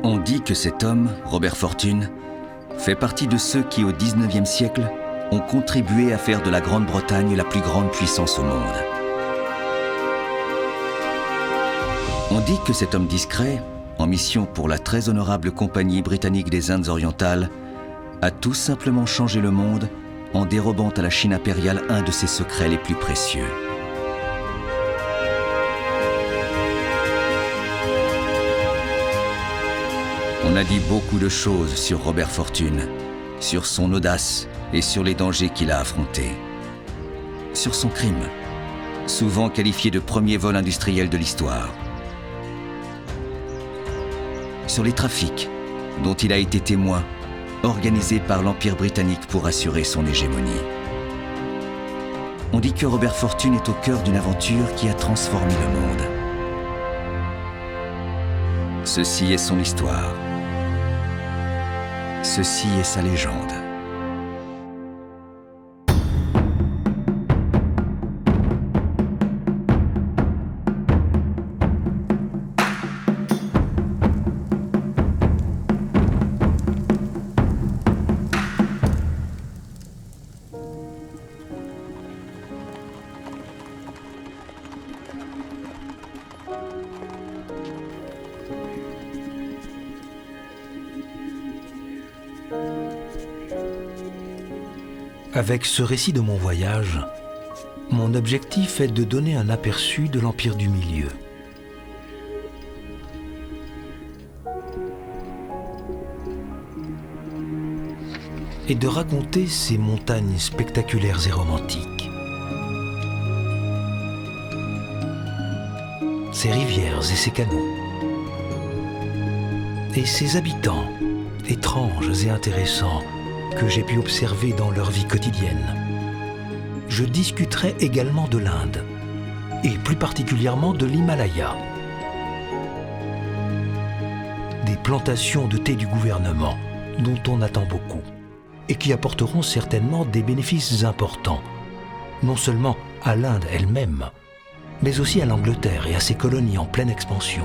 On dit que cet homme, Robert Fortune, fait partie de ceux qui, au XIXe siècle, ont contribué à faire de la Grande-Bretagne la plus grande puissance au monde. On dit que cet homme discret, en mission pour la très honorable Compagnie britannique des Indes orientales, a tout simplement changé le monde en dérobant à la Chine impériale un de ses secrets les plus précieux. On a dit beaucoup de choses sur Robert Fortune, sur son audace et sur les dangers qu'il a affrontés. Sur son crime, souvent qualifié de premier vol industriel de l'histoire. Sur les trafics dont il a été témoin, organisés par l'Empire britannique pour assurer son hégémonie. On dit que Robert Fortune est au cœur d'une aventure qui a transformé le monde. Ceci est son histoire. Ceci est sa légende. Avec ce récit de mon voyage, mon objectif est de donner un aperçu de l'Empire du Milieu. Et de raconter ses montagnes spectaculaires et romantiques, ses rivières et ses canaux, et ses habitants étranges et intéressants que j'ai pu observer dans leur vie quotidienne. Je discuterai également de l'Inde, et plus particulièrement de l'Himalaya, des plantations de thé du gouvernement dont on attend beaucoup, et qui apporteront certainement des bénéfices importants, non seulement à l'Inde elle-même, mais aussi à l'Angleterre et à ses colonies en pleine expansion.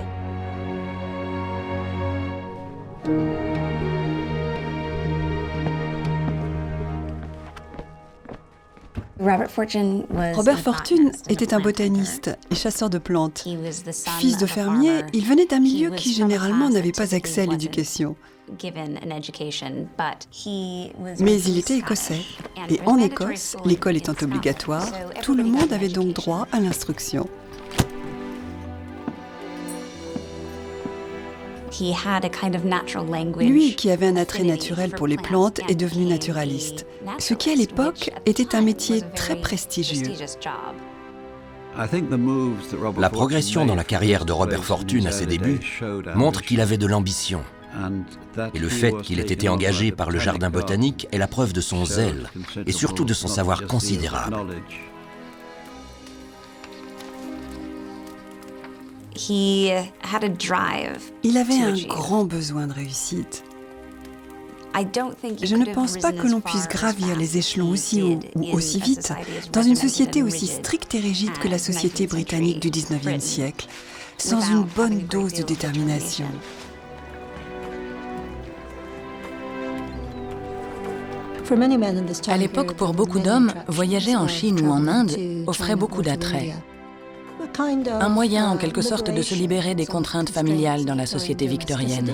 Robert Fortune était un botaniste et chasseur de plantes. Fils de fermier, il venait d'un milieu qui généralement n'avait pas accès à l'éducation. Mais il était écossais. Et en Écosse, l'école étant obligatoire, tout le monde avait donc droit à l'instruction. Lui, qui avait un attrait naturel pour les plantes, est devenu naturaliste, ce qui à l'époque était un métier très prestigieux. La progression dans la carrière de Robert Fortune à ses débuts montre qu'il avait de l'ambition. Et le fait qu'il ait été engagé par le jardin botanique est la preuve de son zèle et surtout de son savoir considérable. Il avait un grand besoin de réussite. Je ne pense pas que l'on puisse gravir les échelons aussi haut ou aussi vite dans une société aussi stricte et rigide que la société britannique du XIXe siècle, sans une bonne dose de détermination. À l'époque, pour beaucoup d'hommes, voyager en Chine ou en Inde offrait beaucoup d'attrait. Un moyen, en quelque sorte, de se libérer des contraintes familiales dans la société victorienne.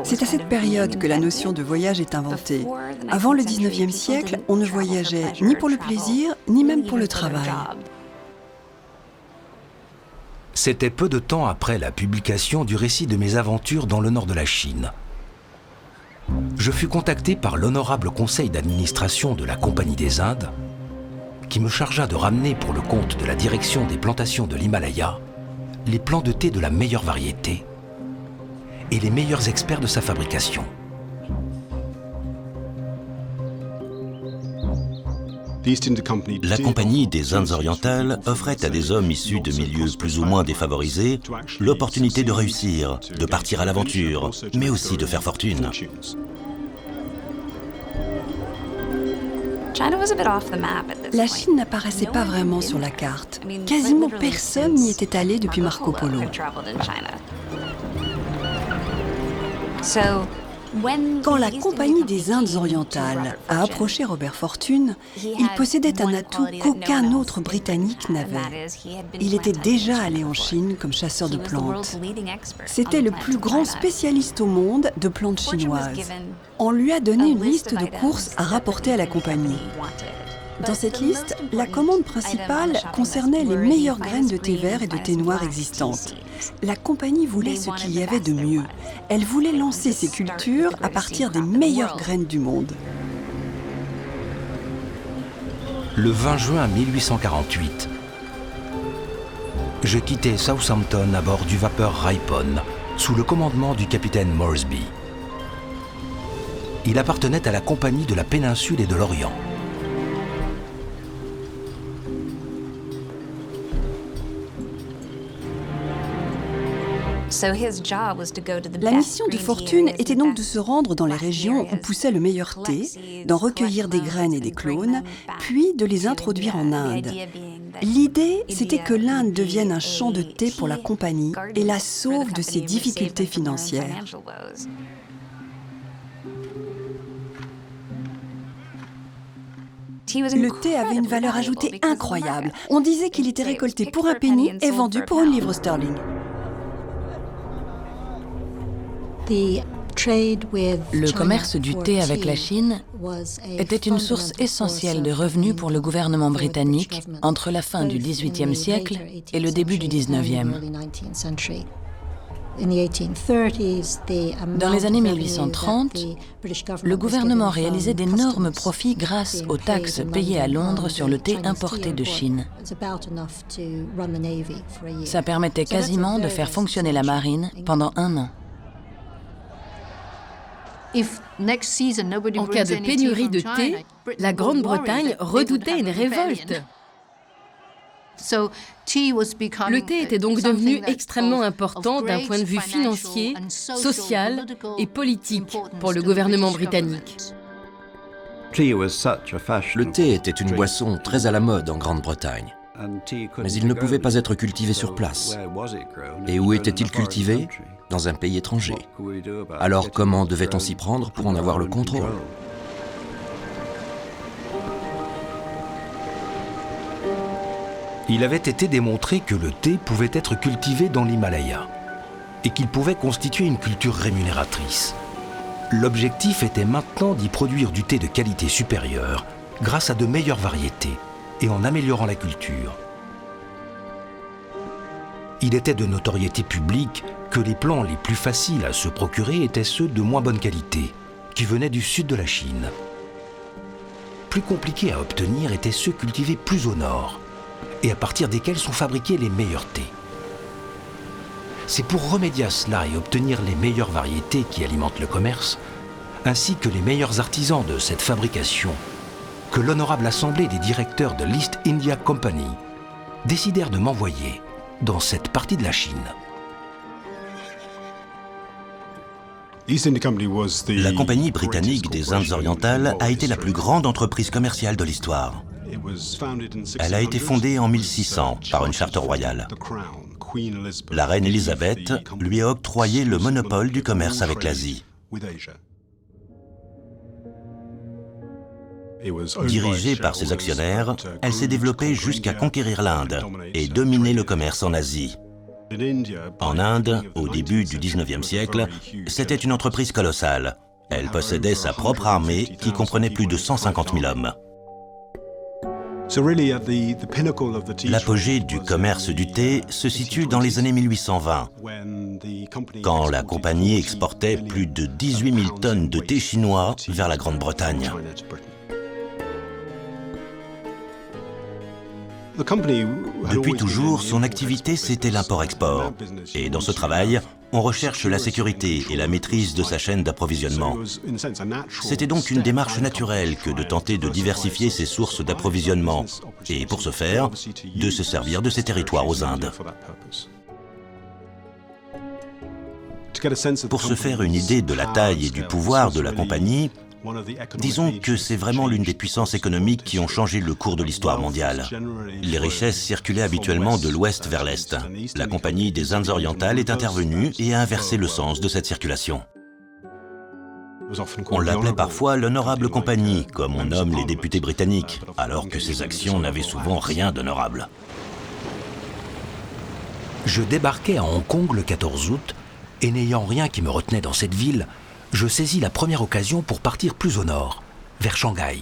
C'est à cette période que la notion de voyage est inventée. Avant le XIXe siècle, on ne voyageait ni pour le plaisir, ni même pour le travail. C'était peu de temps après la publication du récit de mes aventures dans le nord de la Chine. Je fus contacté par l'honorable conseil d'administration de la Compagnie des Indes, qui me chargea de ramener pour le compte de la direction des plantations de l'Himalaya les plants de thé de la meilleure variété et les meilleurs experts de sa fabrication. La Compagnie des Indes orientales offrait à des hommes issus de milieux plus ou moins défavorisés l'opportunité de réussir, de partir à l'aventure, mais aussi de faire fortune. La Chine n'apparaissait pas vraiment sur la carte. Quasiment personne n'y était allé depuis Marco Polo. Quand la Compagnie des Indes orientales a approché Robert Fortune, il possédait un atout qu'aucun autre Britannique n'avait. Il était déjà allé en Chine comme chasseur de plantes. C'était le plus grand spécialiste au monde de plantes chinoises. On lui a donné une liste de courses à rapporter à la compagnie. Dans cette liste, la commande principale concernait les meilleures graines de thé vert et de thé noir existantes. La compagnie voulait ce qu'il y avait de mieux. Elle voulait lancer ses cultures à partir des meilleures graines du monde. Le 20 juin 1848, je quittais Southampton à bord du vapeur Ripon, sous le commandement du capitaine Moresby. Il appartenait à la Compagnie de la Péninsule et de l'Orient. La mission de Fortune était donc de se rendre dans les régions où poussait le meilleur thé, d'en recueillir des graines et des clones, puis de les introduire en Inde. L'idée, c'était que l'Inde devienne un champ de thé pour la compagnie et la sauve de ses difficultés financières. Le thé avait une valeur ajoutée incroyable. On disait qu'il était récolté pour un penny et vendu pour une livre sterling. Le commerce du thé avec la Chine était une source essentielle de revenus pour le gouvernement britannique entre la fin du XVIIIe siècle et le début du XIXe. Dans les années 1830, le gouvernement réalisait d'énormes profits grâce aux taxes payées à Londres sur le thé importé de Chine. Ça permettait quasiment de faire fonctionner la marine pendant un an. En cas de pénurie de thé, la Grande-Bretagne redoutait une révolte. Le thé était donc devenu extrêmement important d'un point de vue financier, social et politique pour le gouvernement britannique. Le thé était une boisson très à la mode en Grande-Bretagne. Mais il ne pouvait pas être cultivé sur place. Et où était-il cultivé ? Dans un pays étranger. Alors comment devait-on s'y prendre pour en avoir le contrôle ? Il avait été démontré que le thé pouvait être cultivé dans l'Himalaya et qu'il pouvait constituer une culture rémunératrice. L'objectif était maintenant d'y produire du thé de qualité supérieure grâce à de meilleures variétés et en améliorant la culture. Il était de notoriété publique que les plants les plus faciles à se procurer étaient ceux de moins bonne qualité, qui venaient du sud de la Chine. Plus compliqués à obtenir étaient ceux cultivés plus au nord, et à partir desquels sont fabriqués les meilleurs thés. C'est pour remédier à cela et obtenir les meilleures variétés qui alimentent le commerce, ainsi que les meilleurs artisans de cette fabrication, que l'honorable assemblée des directeurs de l'East India Company décidèrent de m'envoyer dans cette partie de la Chine. La Compagnie britannique des Indes orientales a été la plus grande entreprise commerciale de l'histoire. Elle a été fondée en 1600 par une charte royale. La reine Élisabeth lui a octroyé le monopole du commerce avec l'Asie. Dirigée par ses actionnaires, elle s'est développée jusqu'à conquérir l'Inde et dominer le commerce en Asie. En Inde, au début du XIXe siècle, c'était une entreprise colossale. Elle possédait sa propre armée qui comprenait plus de 150 000 hommes. L'apogée du commerce du thé se situe dans les années 1820, quand la compagnie exportait plus de 18 000 tonnes de thé chinois vers la Grande-Bretagne. Depuis toujours, son activité, c'était l'import-export. Et dans ce travail, on recherche la sécurité et la maîtrise de sa chaîne d'approvisionnement. C'était donc une démarche naturelle que de tenter de diversifier ses sources d'approvisionnement et, pour ce faire, de se servir de ses territoires aux Indes. Pour se faire une idée de la taille et du pouvoir de la compagnie, Disons que c'est vraiment l'une des puissances économiques qui ont changé le cours de l'histoire mondiale. Les richesses circulaient habituellement de l'ouest vers l'est. La Compagnie des Indes orientales est intervenue et a inversé le sens de cette circulation. On l'appelait parfois l'Honorable Compagnie, comme on nomme les députés britanniques, alors que ces actions n'avaient souvent rien d'honorable. Je débarquais à Hong Kong le 14 août, et n'ayant rien qui me retenait dans cette ville, je saisis la première occasion pour partir plus au nord, vers Shanghai.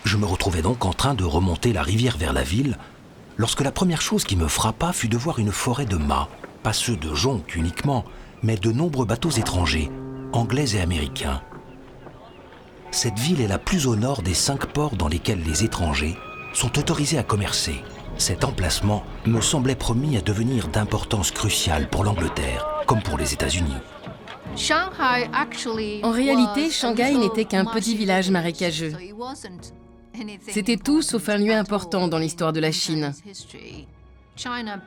Je me retrouvais donc en train de remonter la rivière vers la ville, lorsque la première chose qui me frappa fut de voir une forêt de mâts, pas ceux de jonques uniquement, mais de nombreux bateaux étrangers, anglais et américains. Cette ville est la plus au nord des 5 ports dans lesquels les étrangers sont autorisés à commercer. Cet emplacement me semblait promis à devenir d'importance cruciale pour l'Angleterre, comme pour les États-Unis. En réalité, Shanghai n'était qu'un petit village marécageux. C'était tout sauf un lieu important dans l'histoire de la Chine.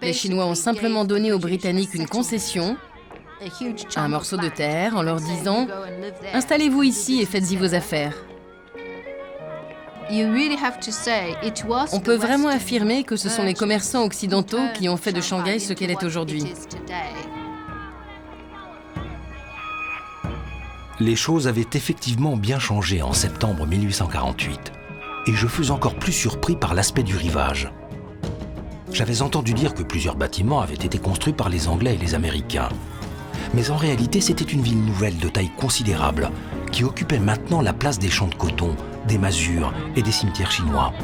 Les Chinois ont simplement donné aux Britanniques une concession, un morceau de terre, en leur disant « Installez-vous ici et faites-y vos affaires ». On peut vraiment affirmer que ce sont les commerçants occidentaux qui ont fait de Shanghai ce qu'elle est aujourd'hui. Les choses avaient effectivement bien changé en septembre 1848, et je fus encore plus surpris par l'aspect du rivage. J'avais entendu dire que plusieurs bâtiments avaient été construits par les Anglais et les Américains. Mais en réalité, c'était une ville nouvelle de taille considérable, qui occupait maintenant la place des champs de coton, des masures et des cimetières chinois.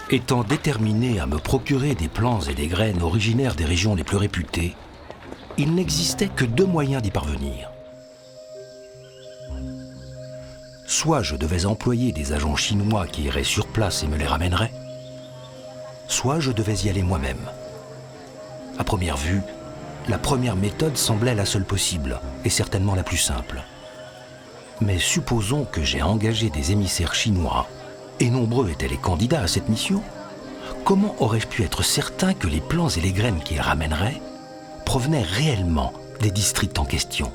Étant déterminé à me procurer des plants et des graines originaires des régions les plus réputées, il n'existait que 2 moyens d'y parvenir. Soit je devais employer des agents chinois qui iraient sur place et me les ramèneraient, soit je devais y aller moi-même. À première vue, la première méthode semblait la seule possible et certainement la plus simple. Mais supposons que j'ai engagé des émissaires chinois, et nombreux étaient les candidats à cette mission, comment aurais-je pu être certain que les plants et les graines qu'ils ramèneraient provenaient réellement des districts en question?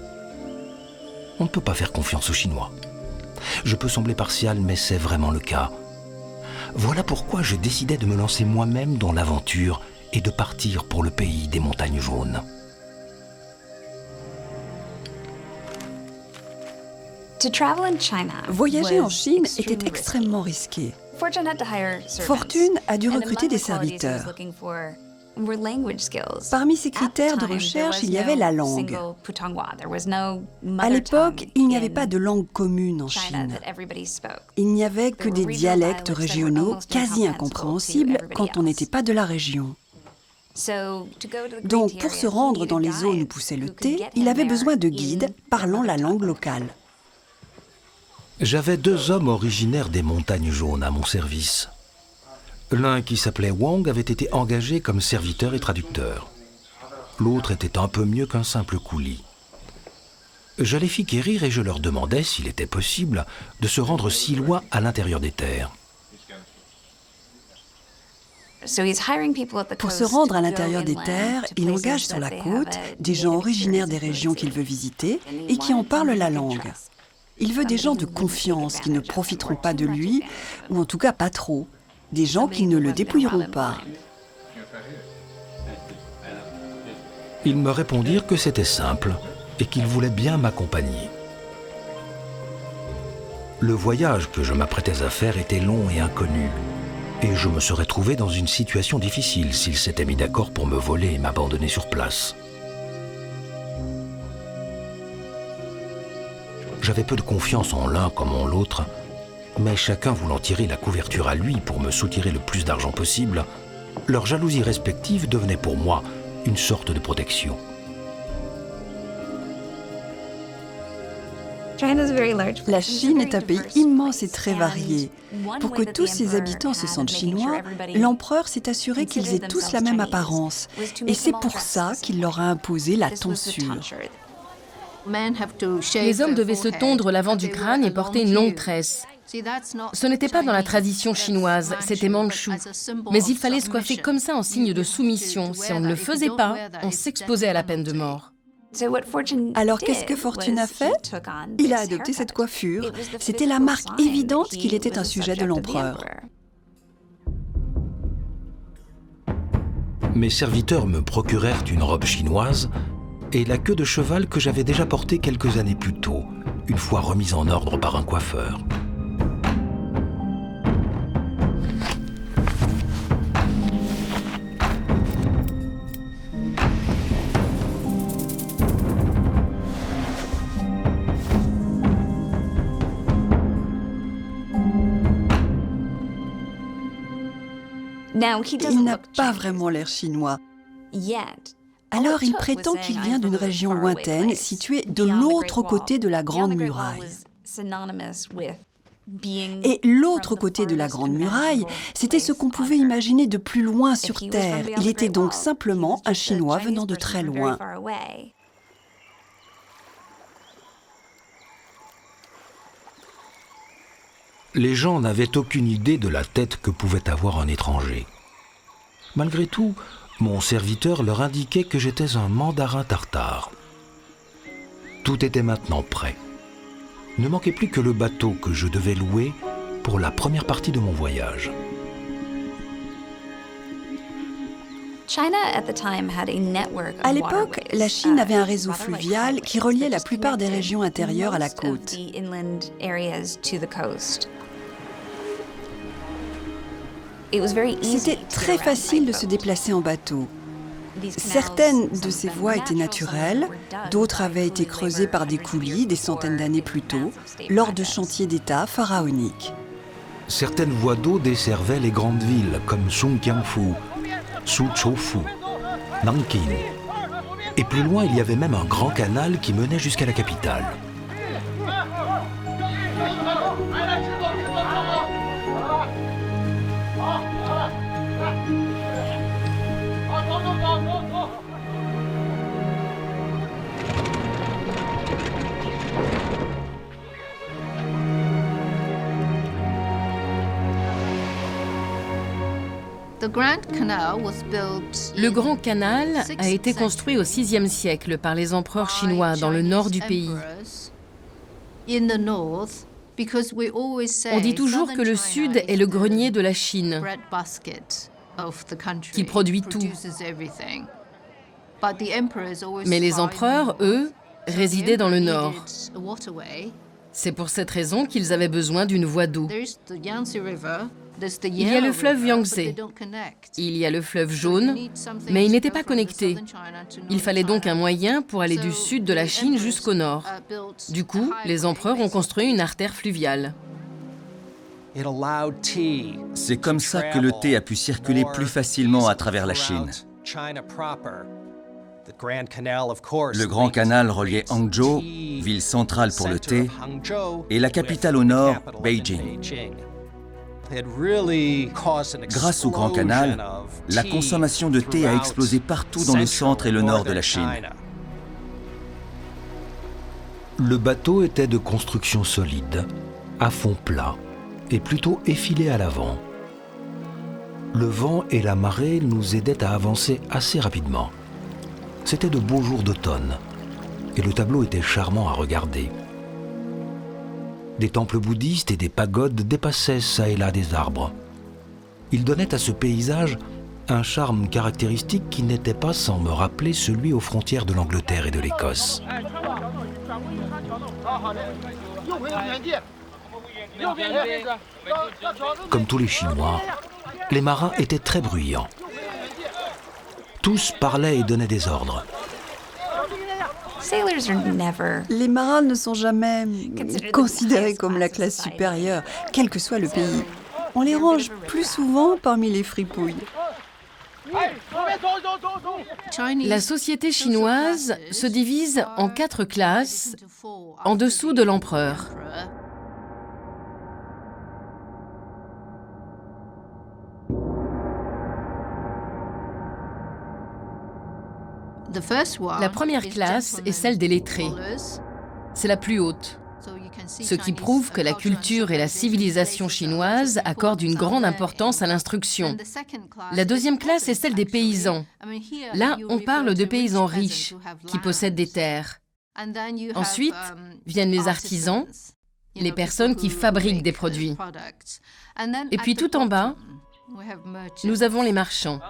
On ne peut pas faire confiance aux Chinois. Je peux sembler partial, mais c'est vraiment le cas. Voilà pourquoi je décidai de me lancer moi-même dans l'aventure et de partir pour le pays des montagnes jaunes. Voyager en Chine était extrêmement risqué. Fortune a dû recruter des serviteurs. Parmi ces critères de recherche, il y avait la langue. À l'époque, il n'y avait pas de langue commune en Chine. Il n'y avait que des dialectes régionaux quasi incompréhensibles quand on n'était pas de la région. Donc, pour se rendre dans les zones où poussait le thé, il avait besoin de guides parlant la langue locale. J'avais 2 hommes originaires des montagnes jaunes à mon service. L'un, qui s'appelait Wang, avait été engagé comme serviteur et traducteur. L'autre était un peu mieux qu'un simple coulis. Je les fis quérir et je leur demandai s'il était possible de se rendre si loin à l'intérieur des terres. Pour se rendre à l'intérieur des terres, il engage sur la côte des gens originaires des régions qu'il veut visiter et qui en parlent la langue. Il veut des gens de confiance qui ne profiteront pas de lui, ou en tout cas pas trop. Des gens qui ne le dépouilleront pas. Ils me répondirent que c'était simple et qu'ils voulaient bien m'accompagner. Le voyage que je m'apprêtais à faire était long et inconnu, et je me serais trouvé dans une situation difficile s'ils s'étaient mis d'accord pour me voler et m'abandonner sur place. J'avais peu de confiance en l'un comme en l'autre, mais chacun voulant tirer la couverture à lui pour me soutirer le plus d'argent possible, leur jalousie respective devenait pour moi une sorte de protection. La Chine est un pays immense et très varié. Pour que tous ses habitants se sentent chinois, l'empereur s'est assuré qu'ils aient tous la même apparence. Et c'est pour ça qu'il leur a imposé la tonsure. Les hommes devaient se tondre l'avant du crâne et porter une longue tresse. Ce n'était pas dans la tradition chinoise, c'était mandchou. Mais il fallait se coiffer comme ça en signe de soumission. Si on ne le faisait pas, on s'exposait à la peine de mort. Alors qu'est-ce que Fortune a fait? Il a adopté cette coiffure. C'était la marque évidente qu'il était un sujet de l'empereur. Mes serviteurs me procurèrent une robe chinoise et la queue de cheval que j'avais déjà portée quelques années plus tôt, une fois remise en ordre par un coiffeur. Il n'a pas vraiment l'air chinois. Alors il prétend qu'il vient d'une région lointaine située de l'autre côté de la Grande Muraille. Et l'autre côté de la Grande Muraille, c'était ce qu'on pouvait imaginer de plus loin sur Terre. Il était donc simplement un Chinois venant de très loin. Les gens n'avaient aucune idée de la tête que pouvait avoir un étranger. Malgré tout, mon serviteur leur indiquait que j'étais un mandarin tartare. Tout était maintenant prêt. Ne manquait plus que le bateau que je devais louer pour la première partie de mon voyage. À l'époque, la Chine avait un réseau fluvial qui reliait la plupart des régions intérieures à la côte. C'était très facile de se déplacer en bateau. Certaines de ces voies étaient naturelles, d'autres avaient été creusées par des coulis des centaines d'années plus tôt, lors de chantiers d'État pharaoniques. Certaines voies d'eau desservaient les grandes villes comme Songjiangfu, Suzhou, Nankin. Et plus loin, il y avait même un grand canal qui menait jusqu'à la capitale. Le Grand Canal a été construit au VIe siècle par les empereurs chinois dans le nord du pays. On dit toujours que le sud est le grenier de la Chine, qui produit tout. Mais les empereurs, eux, résidaient dans le nord. C'est pour cette raison qu'ils avaient besoin d'une voie d'eau. Il y a le fleuve Yangtze, il y a le fleuve Jaune, mais ils n'étaient pas connectés. Il fallait donc un moyen pour aller du sud de la Chine jusqu'au nord. Du coup, les empereurs ont construit une artère fluviale. C'est comme ça que le thé a pu circuler plus facilement à travers la Chine. Le Grand Canal reliait Hangzhou, ville centrale pour le thé, et la capitale au nord, Beijing. Grâce au Grand Canal, la consommation de thé a explosé partout dans le centre et le nord de la Chine. Le bateau était de construction solide, à fond plat et plutôt effilé à l'avant. Le vent et la marée nous aidaient à avancer assez rapidement. C'était de beaux jours d'automne et le tableau était charmant à regarder. Des temples bouddhistes et des pagodes dépassaient çà et là des arbres. Ils donnaient à ce paysage un charme caractéristique qui n'était pas sans me rappeler celui aux frontières de l'Angleterre et de l'Écosse. Comme tous les Chinois, les marins étaient très bruyants. Tous parlaient et donnaient des ordres. Les marins ne sont jamais considérés comme la classe supérieure, quel que soit le pays. On les range plus souvent parmi les fripouilles. La société chinoise se divise en 4 classes en dessous de l'empereur. La première classe est celle des lettrés. C'est la plus haute. Ce qui prouve que la culture et la civilisation chinoise accordent une grande importance à l'instruction. La deuxième classe est celle des paysans. Là, on parle de paysans riches qui possèdent des terres. Ensuite, viennent les artisans, les personnes qui fabriquent des produits. Et puis tout en bas, nous avons les marchands.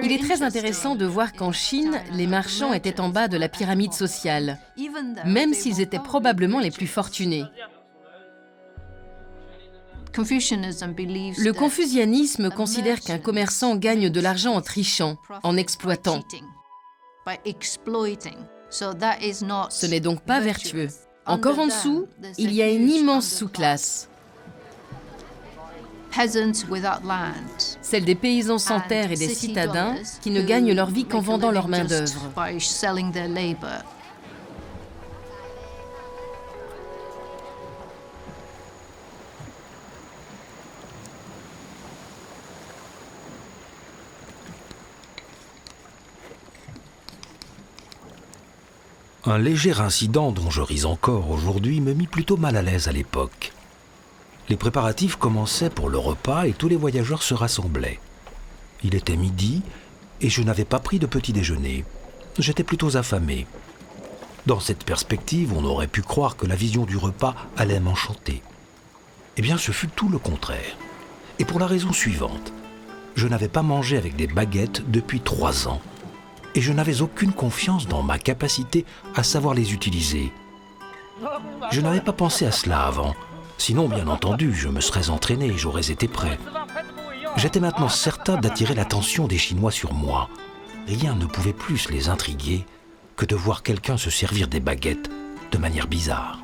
Il est très intéressant de voir qu'en Chine, les marchands étaient en bas de la pyramide sociale, même s'ils étaient probablement les plus fortunés. Le confucianisme considère qu'un commerçant gagne de l'argent en trichant, en exploitant. Ce n'est donc pas vertueux. Encore en dessous, il y a une immense sous-classe. Celle des paysans sans terre et des citadins qui ne gagnent leur vie qu'en vendant leur main-d'œuvre. Un léger incident dont je ris encore aujourd'hui me mit plutôt mal à l'aise à l'époque. Les préparatifs commençaient pour le repas et tous les voyageurs se rassemblaient. Il était midi et je n'avais pas pris de petit déjeuner. J'étais plutôt affamé. Dans cette perspective, on aurait pu croire que la vision du repas allait m'enchanter. Eh bien, ce fut tout le contraire. Et pour la raison suivante. Je n'avais pas mangé avec des baguettes depuis 3 ans. Et je n'avais aucune confiance dans ma capacité à savoir les utiliser. Je n'avais pas pensé à cela avant. Sinon, bien entendu, je me serais entraîné et j'aurais été prêt. J'étais maintenant certain d'attirer l'attention des Chinois sur moi. Rien ne pouvait plus les intriguer que de voir quelqu'un se servir des baguettes de manière bizarre.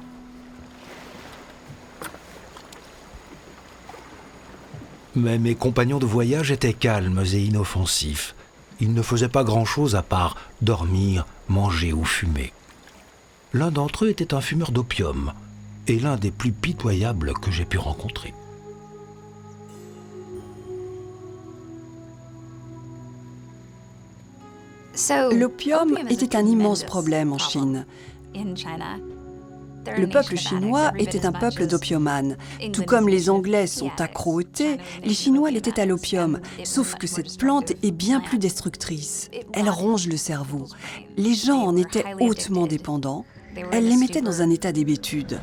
Mais mes compagnons de voyage étaient calmes et inoffensifs. Ils ne faisaient pas grand-chose à part dormir, manger ou fumer. L'un d'entre eux était un fumeur d'opium, et l'un des plus pitoyables que j'ai pu rencontrer. L'opium était un immense problème en Chine. Le peuple chinois était un peuple d'opiomanes. Tout comme les Anglais sont accros au thé, les Chinois l'étaient à l'opium, sauf que cette plante est bien plus destructrice. Elle ronge le cerveau. Les gens en étaient hautement dépendants. Elle les mettait dans un état d'hébétude.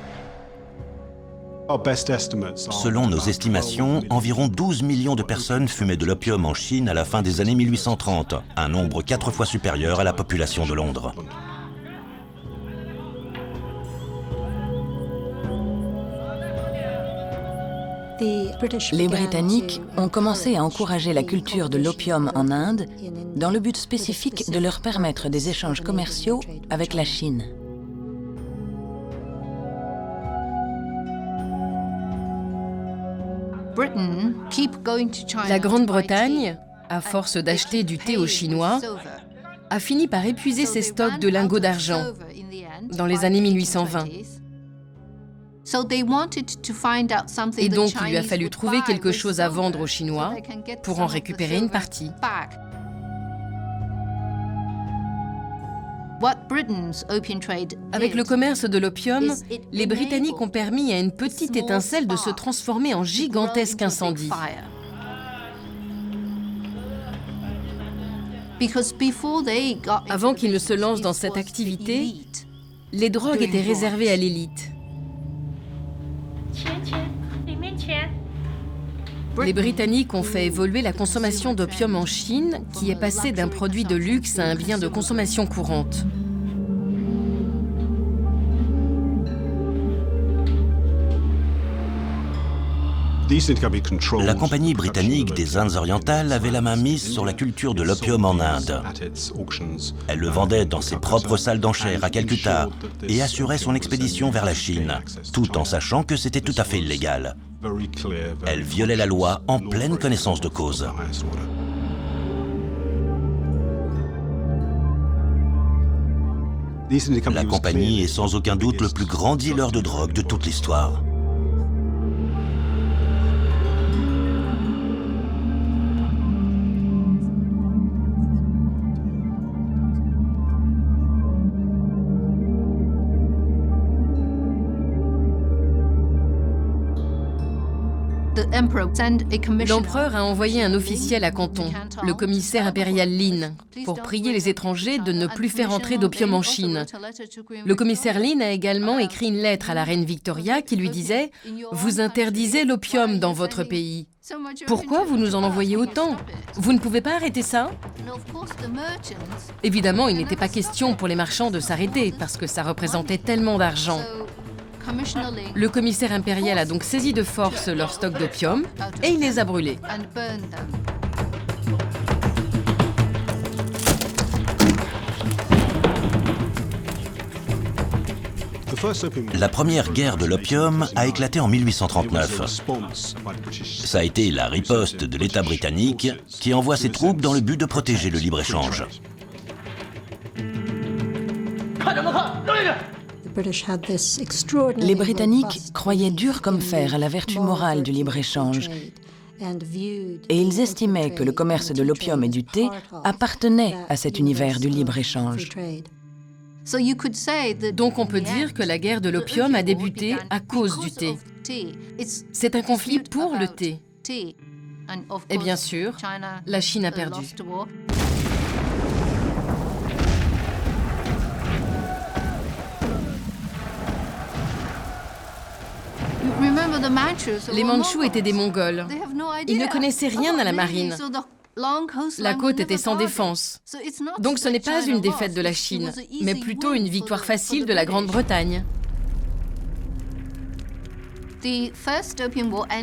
Selon nos estimations, environ 12 millions de personnes fumaient de l'opium en Chine à la fin des années 1830, un nombre 4 fois supérieur à la population de Londres. Les Britanniques ont commencé à encourager la culture de l'opium en Inde dans le but spécifique de leur permettre des échanges commerciaux avec la Chine. La Grande-Bretagne, à force d'acheter du thé aux Chinois, a fini par épuiser ses stocks de lingots d'argent dans les années 1820. Et donc, il lui a fallu trouver quelque chose à vendre aux Chinois pour en récupérer une partie. Avec le commerce de l'opium, les Britanniques ont permis à une petite étincelle de se transformer en gigantesque incendie. Avant qu'ils ne se lancent dans cette activité, les drogues étaient réservées à l'élite. Les Britanniques ont fait évoluer la consommation d'opium en Chine, qui est passée d'un produit de luxe à un bien de consommation courante. La compagnie britannique des Indes orientales avait la main mise sur la culture de l'opium en Inde. Elle le vendait dans ses propres salles d'enchères à Calcutta et assurait son expédition vers la Chine, tout en sachant que c'était tout à fait illégal. Elle violait la loi en pleine connaissance de cause. La compagnie est sans aucun doute le plus grand dealer de drogue de toute l'histoire. L'empereur a envoyé un officiel à Canton, le commissaire impérial Lin, pour prier les étrangers de ne plus faire entrer d'opium en Chine. Le commissaire Lin a également écrit une lettre à la reine Victoria qui lui disait « Vous interdisez l'opium dans votre pays. Pourquoi vous nous en envoyez autant? Vous ne pouvez pas arrêter ça ?» Évidemment, il n'était pas question pour les marchands de s'arrêter parce que ça représentait tellement d'argent. Le commissaire impérial a donc saisi de force leur stock d'opium et il les a brûlés. La première guerre de l'opium a éclaté en 1839. Ça a été la riposte de l'État britannique qui envoie ses troupes dans le but de protéger le libre-échange. Les Britanniques croyaient dur comme fer à la vertu morale du libre-échange et ils estimaient que le commerce de l'opium et du thé appartenait à cet univers du libre-échange. Donc on peut dire que la guerre de l'opium a débuté à cause du thé. C'est un conflit pour le thé. Et bien sûr, la Chine a perdu. Les Mandchous étaient des Mongols. Ils ne connaissaient rien à la marine. La côte était sans défense. Donc ce n'est pas une défaite de la Chine, mais plutôt une victoire facile de la Grande-Bretagne.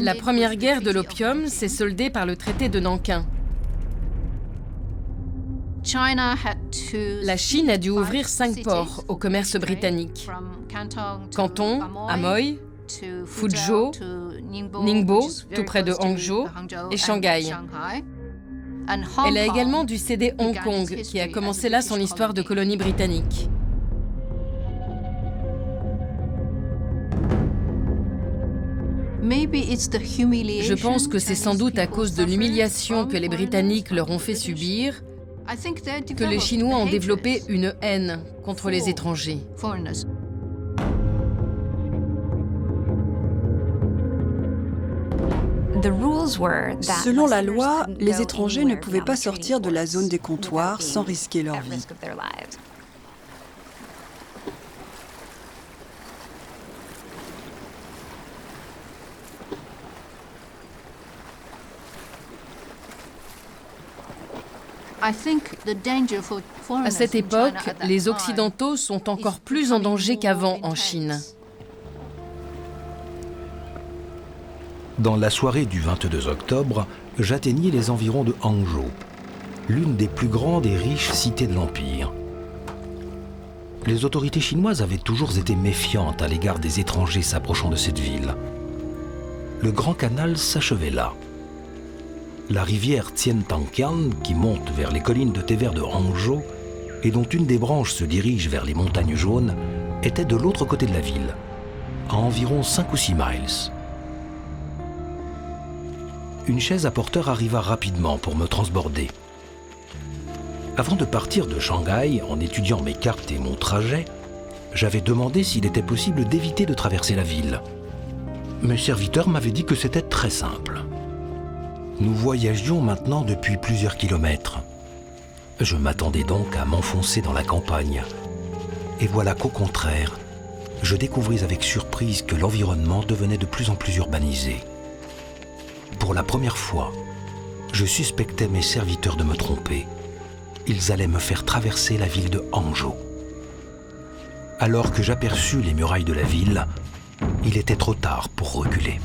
La première guerre de l'opium s'est soldée par le traité de Nankin. La Chine a dû ouvrir 5 ports au commerce britannique. Canton, Amoy, Fuzhou, Ningbo, tout près de Hangzhou, et Shanghai. Elle a également dû céder Hong Kong, qui a commencé là son histoire de colonie britannique. Je pense que c'est sans doute à cause de l'humiliation que les Britanniques leur ont fait subir que les Chinois ont développé une haine contre les étrangers. Selon la loi, les étrangers ne pouvaient pas sortir de la zone des comptoirs sans risquer leur vie. À cette époque, les Occidentaux sont encore plus en danger qu'avant en Chine. Dans la soirée du 22 octobre, j'atteignis les environs de Hangzhou, l'une des plus grandes et riches cités de l'Empire. Les autorités chinoises avaient toujours été méfiantes à l'égard des étrangers s'approchant de cette ville. Le Grand Canal s'achevait là. La rivière Tientangkian, qui monte vers les collines de thé vert de Hangzhou et dont une des branches se dirige vers les montagnes jaunes, était de l'autre côté de la ville, à environ 5 ou 6 miles. Une chaise à porteur arriva rapidement pour me transborder. Avant de partir de Shanghai, en étudiant mes cartes et mon trajet, j'avais demandé s'il était possible d'éviter de traverser la ville. Mes serviteurs m'avaient dit que c'était très simple. Nous voyagions maintenant depuis plusieurs kilomètres. Je m'attendais donc à m'enfoncer dans la campagne. Et voilà qu'au contraire, je découvris avec surprise que l'environnement devenait de plus en plus urbanisé. Pour la première fois, je suspectais mes serviteurs de me tromper. Ils allaient me faire traverser la ville de Hangzhou. Alors que j'aperçus les murailles de la ville, il était trop tard pour reculer.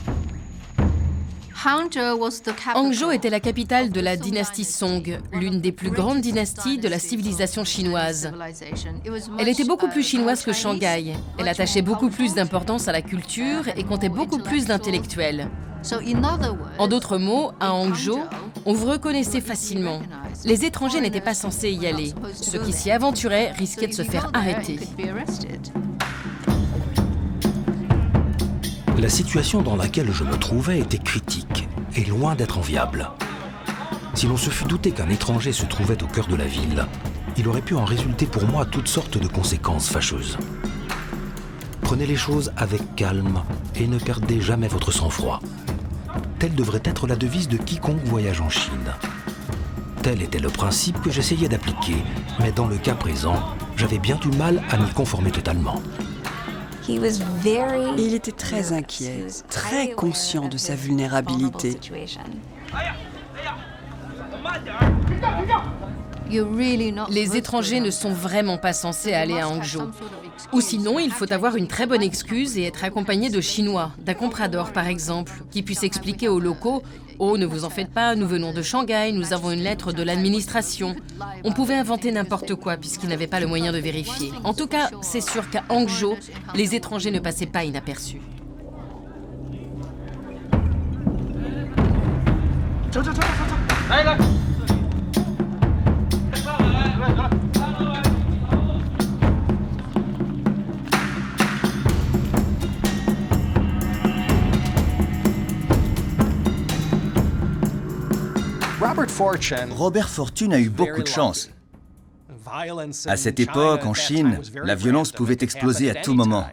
Hangzhou était la capitale de la dynastie Song, l'une des plus grandes dynasties de la civilisation chinoise. Elle était beaucoup plus chinoise que Shanghai. Elle attachait beaucoup plus d'importance à la culture et comptait beaucoup plus d'intellectuels. En d'autres mots, à Hangzhou, on vous reconnaissait facilement. Les étrangers n'étaient pas censés y aller. Ceux qui s'y aventuraient risquaient de se faire arrêter. La situation dans laquelle je me trouvais était critique et loin d'être enviable. Si l'on se fût douté qu'un étranger se trouvait au cœur de la ville, il aurait pu en résulter pour moi toutes sortes de conséquences fâcheuses. Prenez les choses avec calme et ne perdez jamais votre sang-froid. telle devrait être la devise de quiconque voyage en Chine. Tel était le principe que j'essayais d'appliquer, mais dans le cas présent, j'avais bien du mal à m'y conformer totalement. Et il était très inquiet, très conscient de sa vulnérabilité. Les étrangers ne sont vraiment pas censés aller à Hangzhou. Ou sinon, il faut avoir une très bonne excuse et être accompagné de Chinois, d'un comprador par exemple, qui puisse expliquer aux locaux « Oh, ne vous en faites pas, nous venons de Shanghai, nous avons une lettre de l'administration ». On pouvait inventer n'importe quoi puisqu'ils n'avaient pas le moyen de vérifier. En tout cas, c'est sûr qu'à Hangzhou, les étrangers ne passaient pas inaperçus. Robert Fortune a eu beaucoup de chance. À cette époque, en Chine, la violence pouvait exploser à tout moment.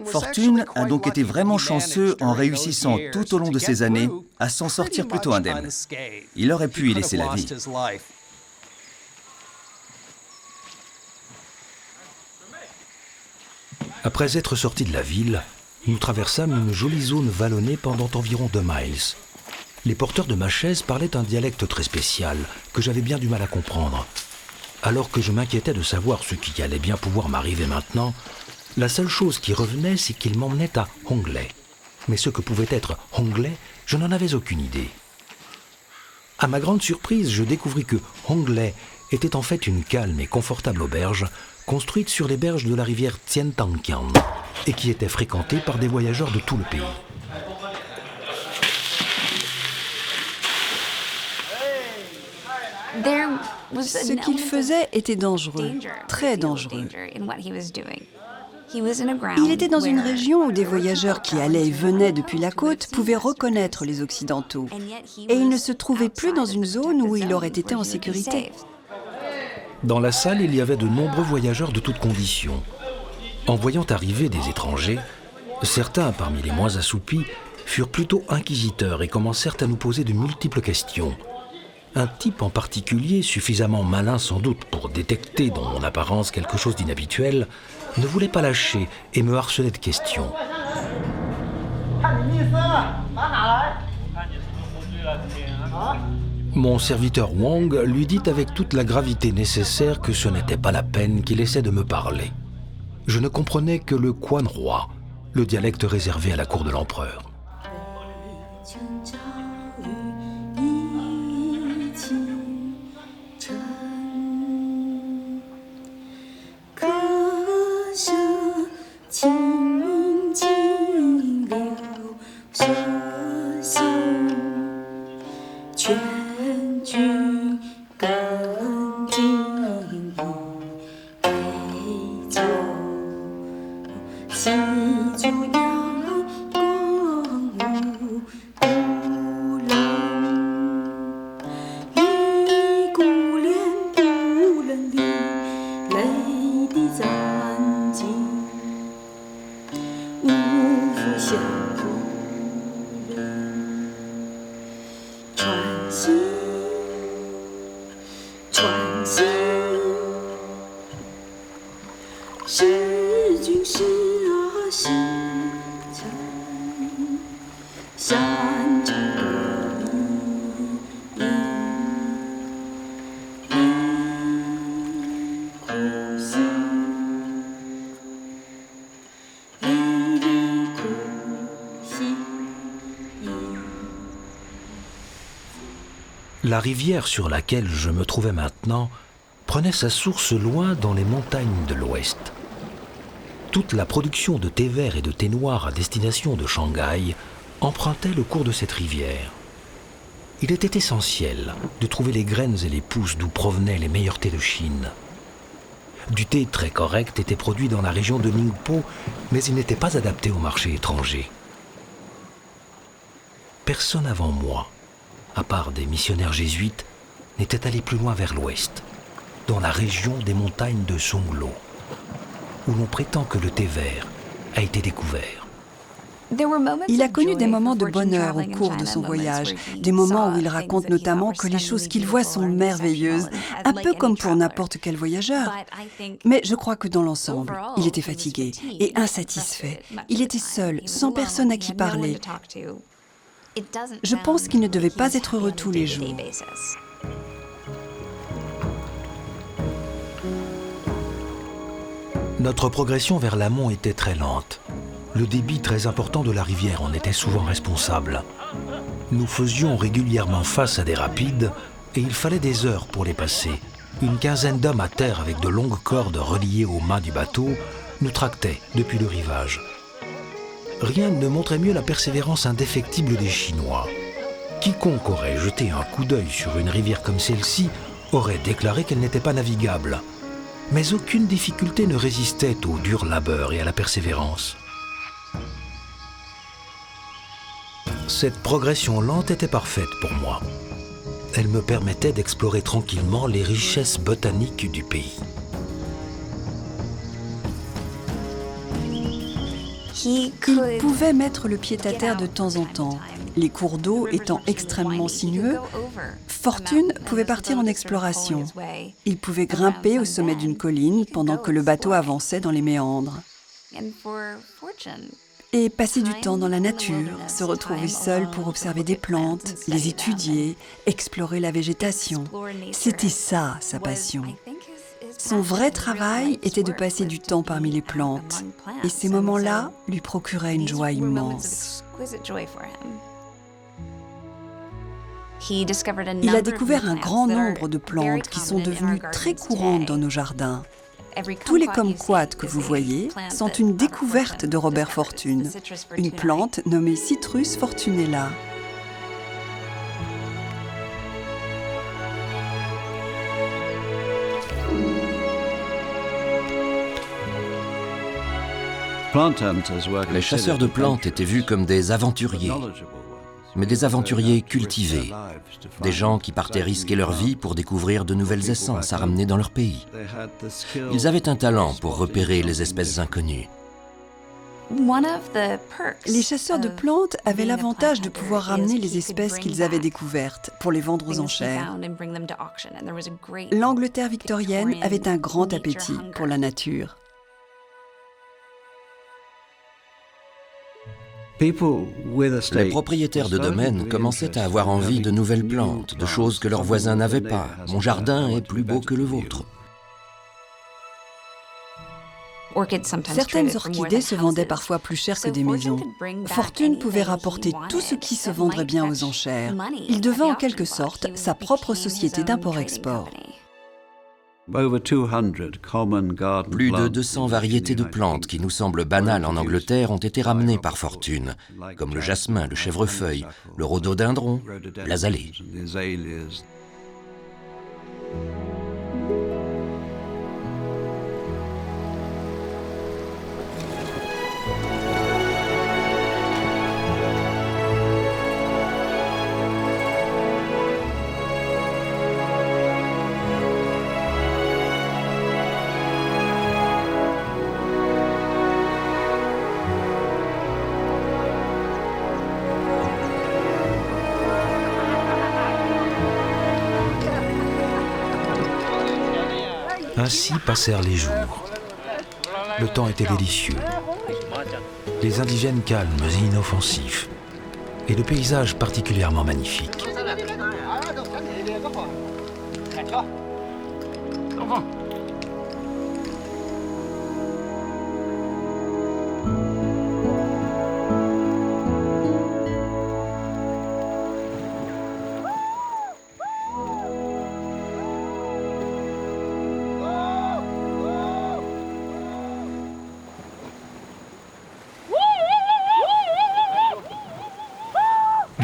Fortune a donc été vraiment chanceux en réussissant tout au long de ces années à s'en sortir plutôt indemne. Il aurait pu y laisser la vie. Après être sortis de la ville, nous traversâmes une jolie zone vallonnée pendant environ 2 miles. Les porteurs de ma chaise parlaient un dialecte très spécial que j'avais bien du mal à comprendre. Alors que je m'inquiétais de savoir ce qui allait bien pouvoir m'arriver maintenant, la seule chose qui revenait, c'est qu'ils m'emmenaient à Honglae. Mais ce que pouvait être Honglae, je n'en avais aucune idée. À ma grande surprise, je découvris que Honglae était en fait une calme et confortable auberge construite sur les berges de la rivière Tientangkiang et qui était fréquentée par des voyageurs de tout le pays. Ce qu'il faisait était dangereux, très dangereux. Il était dans une région où des voyageurs qui allaient et venaient depuis la côte pouvaient reconnaître les Occidentaux. Et il ne se trouvait plus dans une zone où il aurait été en sécurité. Dans la salle, il y avait de nombreux voyageurs de toutes conditions. En voyant arriver des étrangers, certains, parmi les moins assoupis, furent plutôt inquisiteurs et commencèrent à nous poser de multiples questions. Un type en particulier, suffisamment malin sans doute pour détecter dans mon apparence quelque chose d'inhabituel, ne voulait pas lâcher et me harcelait de questions. Mon serviteur Wang lui dit avec toute la gravité nécessaire que ce n'était pas la peine qu'il essaie de me parler. Je ne comprenais que le Quanhua, le dialecte réservé à la cour de l'empereur. La rivière sur laquelle je me trouvais maintenant prenait sa source loin dans les montagnes de l'Ouest. Toute la production de thé vert et de thé noir à destination de Shanghai empruntait le cours de cette rivière. Il était essentiel de trouver les graines et les pousses d'où provenaient les meilleurs thés de Chine. Du thé très correct était produit dans la région de Ningpo, mais il n'était pas adapté au marché étranger. Personne avant moi, à part des missionnaires jésuites, n'était allé plus loin vers l'ouest, dans la région des montagnes de Songlo, où l'on prétend que le thé vert a été découvert. Il a connu des moments de bonheur au cours de son voyage, des moments où il raconte notamment que les choses qu'il voit sont merveilleuses, un peu comme pour n'importe quel voyageur. Mais je crois que dans l'ensemble, il était fatigué et insatisfait. Il était seul, sans personne à qui parler. Je pense qu'il ne devait pas être heureux tous les jours. Notre progression vers l'amont était très lente. Le débit très important de la rivière en était souvent responsable. Nous faisions régulièrement face à des rapides et il fallait des heures pour les passer. Une quinzaine d'hommes à terre avec de longues cordes reliées aux mâts du bateau nous tractaient depuis le rivage. Rien ne montrait mieux la persévérance indéfectible des Chinois. Quiconque aurait jeté un coup d'œil sur une rivière comme celle-ci aurait déclaré qu'elle n'était pas navigable. Mais aucune difficulté ne résistait au dur labeur et à la persévérance. Cette progression lente était parfaite pour moi. Elle me permettait d'explorer tranquillement les richesses botaniques du pays. Il pouvait mettre le pied à terre de temps en temps. Les cours d'eau étant extrêmement sinueux, Fortune pouvait partir en exploration. Il pouvait grimper au sommet d'une colline pendant que le bateau avançait dans les méandres. Et passer du temps dans la nature, se retrouver seul pour observer des plantes, les étudier, explorer la végétation. C'était ça, sa passion. Son vrai travail était de passer du temps parmi les plantes. Et ces moments-là lui procuraient une joie immense. Il a découvert un grand nombre de plantes qui sont devenues très courantes dans nos jardins. Tous les kumquats que vous voyez sont une découverte de Robert Fortune, une plante nommée Citrus fortunella. Les chasseurs de plantes étaient vus comme des aventuriers, mais des aventuriers cultivés, des gens qui partaient risquer leur vie pour découvrir de nouvelles essences à ramener dans leur pays. Ils avaient un talent pour repérer les espèces inconnues. Les chasseurs de plantes avaient l'avantage de pouvoir ramener les espèces qu'ils avaient découvertes pour les vendre aux enchères. L'Angleterre victorienne avait un grand appétit pour la nature. Les propriétaires de domaines commençaient à avoir envie de nouvelles plantes, de choses que leurs voisins n'avaient pas. Mon jardin est plus beau que le vôtre. Certaines orchidées se vendaient parfois plus cher que des maisons. Fortune pouvait rapporter tout ce qui se vendrait bien aux enchères. Il devint en quelque sorte sa propre société d'import-export. Plus de 200 variétés de plantes qui nous semblent banales en Angleterre ont été ramenées par Fortune, comme le jasmin, le chèvrefeuille, le rhododendron, l'azalée. Ainsi passèrent les jours. Le temps était délicieux. Les indigènes calmes et inoffensifs. Et le paysage particulièrement magnifique.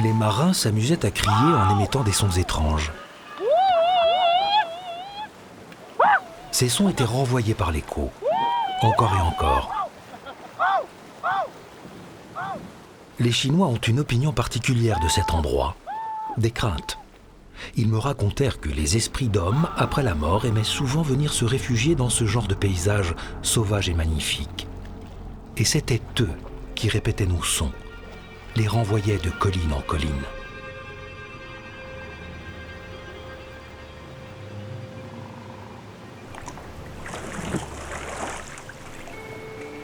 Les marins s'amusaient à crier en émettant des sons étranges. Ces sons étaient renvoyés par l'écho, encore et encore. Les Chinois ont une opinion particulière de cet endroit, des craintes. Ils me racontèrent que les esprits d'hommes, après la mort, aimaient souvent venir se réfugier dans ce genre de paysage sauvage et magnifique. Et c'était eux qui répétaient nos sons, les renvoyaient de colline en colline.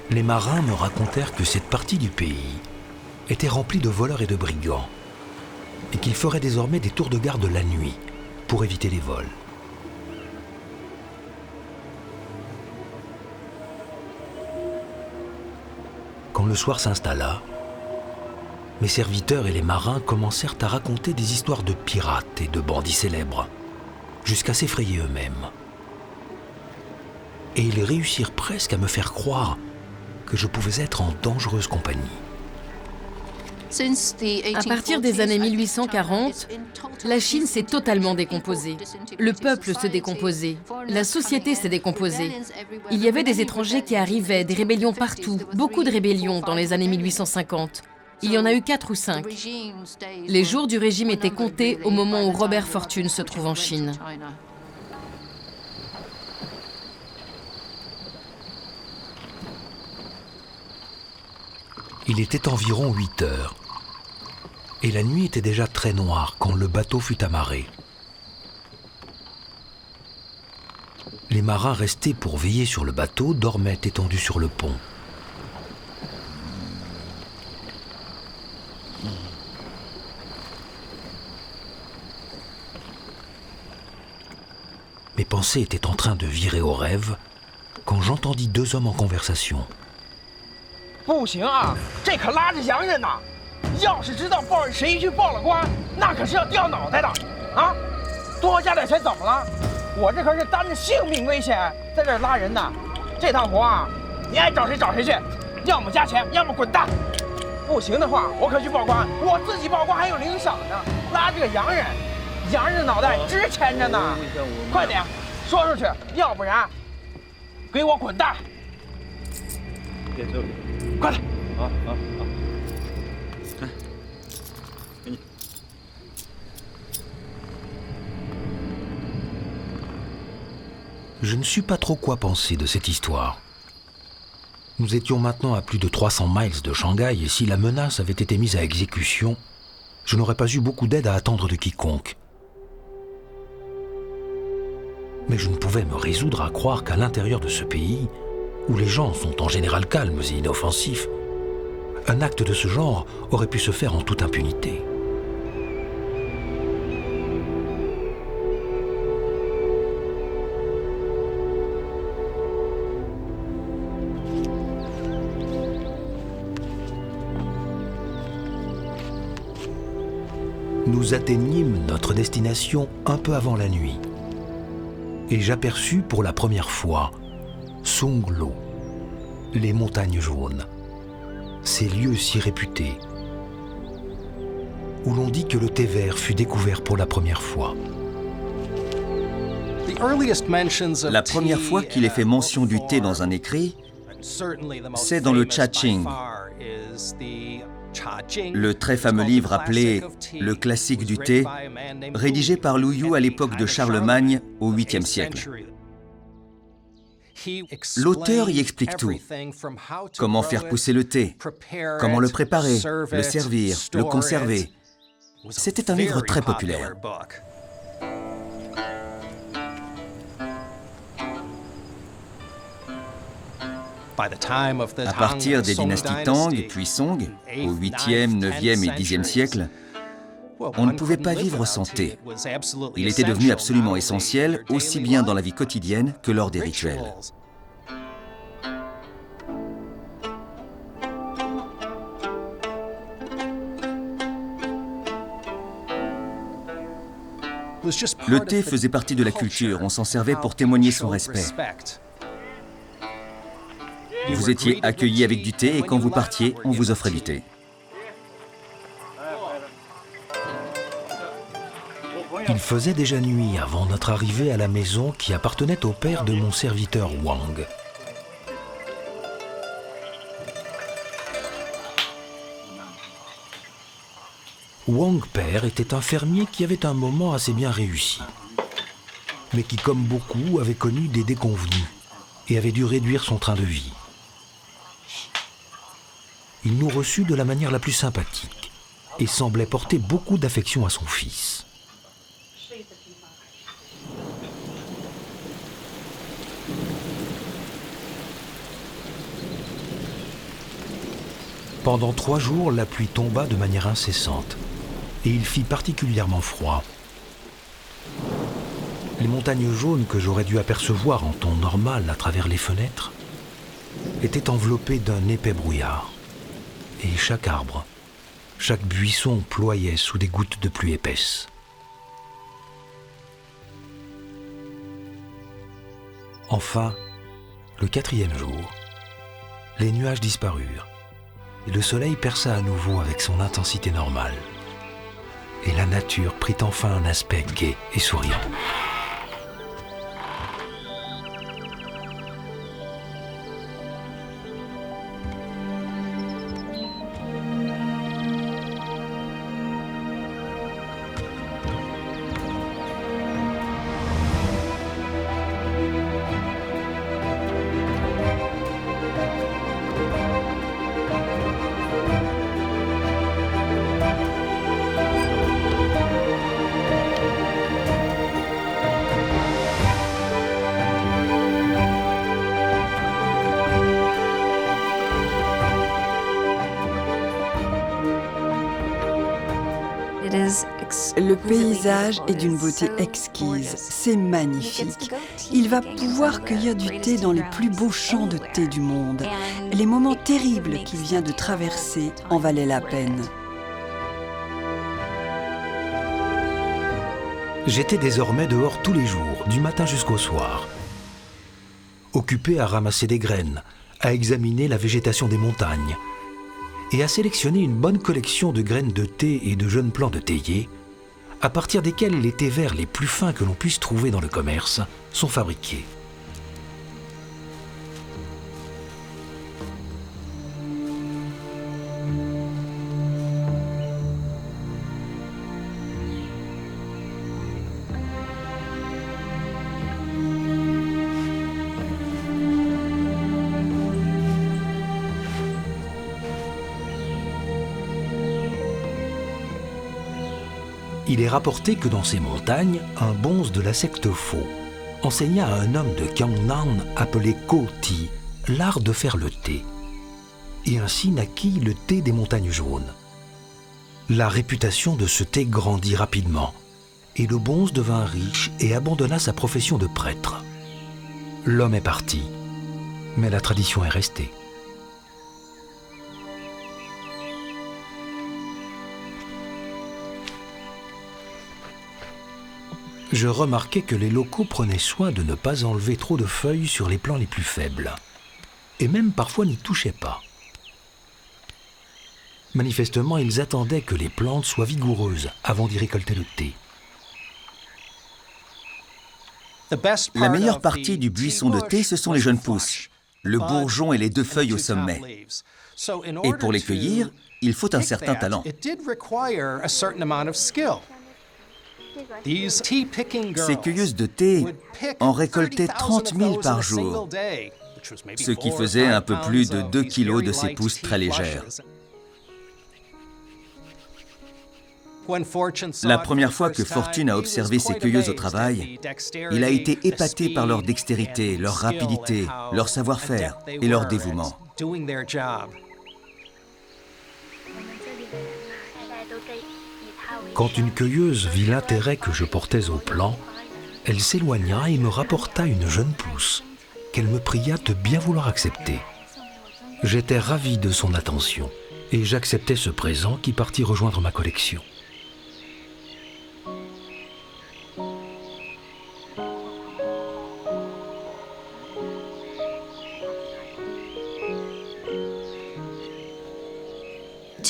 Les marins me racontèrent que cette partie du pays était remplie de voleurs et de brigands, et qu'ils feraient désormais des tours de garde la nuit pour éviter les vols. Quand le soir s'installa, mes serviteurs et les marins commencèrent à raconter des histoires de pirates et de bandits célèbres, jusqu'à s'effrayer eux-mêmes. Et ils réussirent presque à me faire croire que je pouvais être en dangereuse compagnie. À partir des années 1840, la Chine s'est totalement décomposée. Le peuple se décomposait, la société s'est décomposée. Il y avait des étrangers qui arrivaient, des rébellions partout, beaucoup de rébellions dans les années 1850. Il y en a eu 4 ou 5. Les jours du régime étaient comptés au moment où Robert Fortune se trouve en Chine. Il était environ 8 heures, et la nuit était déjà très noire quand le bateau fut amarré. Les marins restés pour veiller sur le bateau dormaient étendus sur le pont. Mes pensées étaient en train de virer au rêve quand j'entendis 2 hommes en conversation. 不行啊，这可拉着洋人呐！要是知道谁去报了官，那可是要掉脑袋的啊！多加点钱怎么了？我这可是担着性命危险在这儿拉人呢。这趟活啊，你爱找谁找谁去，要么加钱，要么滚蛋。不行的话，我可去报官，我自己报官还有领赏呢。拉这个洋人，洋人的脑袋值钱着呢。快点说出去，要不然给我滚蛋！快点！给你。Je ne sais pas trop quoi penser de cette histoire. Nous étions maintenant à plus de 300 miles de Shanghai et si la menace avait été mise à exécution, je n'aurais pas eu beaucoup d'aide à attendre de quiconque. Mais je ne pouvais me résoudre à croire qu'à l'intérieur de ce pays, où les gens sont en général calmes et inoffensifs, un acte de ce genre aurait pu se faire en toute impunité. Nous atteignîmes notre destination un peu avant la nuit. Et j'aperçus pour la première fois Songlo, les montagnes jaunes, ces lieux si réputés, où l'on dit que le thé vert fut découvert pour la première fois. La première fois qu'il est fait mention du thé dans un écrit, c'est dans le Cha Ching, le très fameux livre appelé « Le classique du thé », rédigé par Lu Yu à l'époque de Charlemagne au 8e siècle. L'auteur y explique tout. Comment faire pousser le thé, comment le préparer, le servir, le conserver. C'était un livre très populaire. À partir des dynasties Tang, puis Song, au 8e, 9e et 10e siècle, on ne pouvait pas vivre sans thé. Il était devenu absolument essentiel, aussi bien dans la vie quotidienne que lors des rituels. Le thé faisait partie de la culture, on s'en servait pour témoigner son respect. Vous étiez accueillis avec du thé et quand vous partiez, on vous offrait du thé. Il faisait déjà nuit avant notre arrivée à la maison qui appartenait au père de mon serviteur Wang. Wang père était un fermier qui avait un moment assez bien réussi, mais qui, comme beaucoup, avait connu des déconvenues et avait dû réduire son train de vie. il nous reçut de la manière la plus sympathique et semblait porter beaucoup d'affection à son fils. Pendant 3 jours, la pluie tomba de manière incessante et il fit particulièrement froid. Les montagnes jaunes que j'aurais dû apercevoir en temps normal à travers les fenêtres étaient enveloppées d'un épais brouillard. Et chaque arbre, chaque buisson ployait sous des gouttes de pluie épaisse. Enfin, le 4e jour, les nuages disparurent et le soleil perça à nouveau avec son intensité normale. Et la nature prit enfin un aspect gai et souriant. Le paysage est d'une beauté exquise, c'est magnifique. Il va pouvoir cueillir du thé dans les plus beaux champs de thé du monde. Les moments terribles qu'il vient de traverser en valaient la peine. J'étais désormais dehors tous les jours, du matin jusqu'au soir, occupé à ramasser des graines, à examiner la végétation des montagnes et à sélectionner une bonne collection de graines de thé et de jeunes plants de théier, à partir desquels les thés verts les plus fins que l'on puisse trouver dans le commerce sont fabriqués. Il est rapporté que dans ces montagnes, un bonze de la secte Faux enseigna à un homme de Gyeongnan appelé Ko Ti l'art de faire le thé. Et ainsi naquit le thé des montagnes jaunes. La réputation de ce thé grandit rapidement et le bonze devint riche et abandonna sa profession de prêtre. L'homme est parti, mais la tradition est restée. Je remarquai que les locaux prenaient soin de ne pas enlever trop de feuilles sur les plants les plus faibles, et même parfois n'y touchaient pas. Manifestement, ils attendaient que les plantes soient vigoureuses avant d'y récolter le thé. La meilleure partie du buisson de thé, ce sont les jeunes pousses, le bourgeon et les 2 feuilles au sommet. Et pour les cueillir, il faut un certain talent. Ces cueilleuses de thé en récoltaient 30 000 par jour, ce qui faisait un peu plus de 2 kilos de ces pousses très légères. La première fois que Fortune a observé ces cueilleuses au travail, il a été épaté par leur dextérité, leur rapidité, leur savoir-faire et leur dévouement. Quand une cueilleuse vit l'intérêt que je portais au plant, elle s'éloigna et me rapporta une jeune pousse, qu'elle me pria de bien vouloir accepter. J'étais ravi de son attention et j'acceptai ce présent qui partit rejoindre ma collection.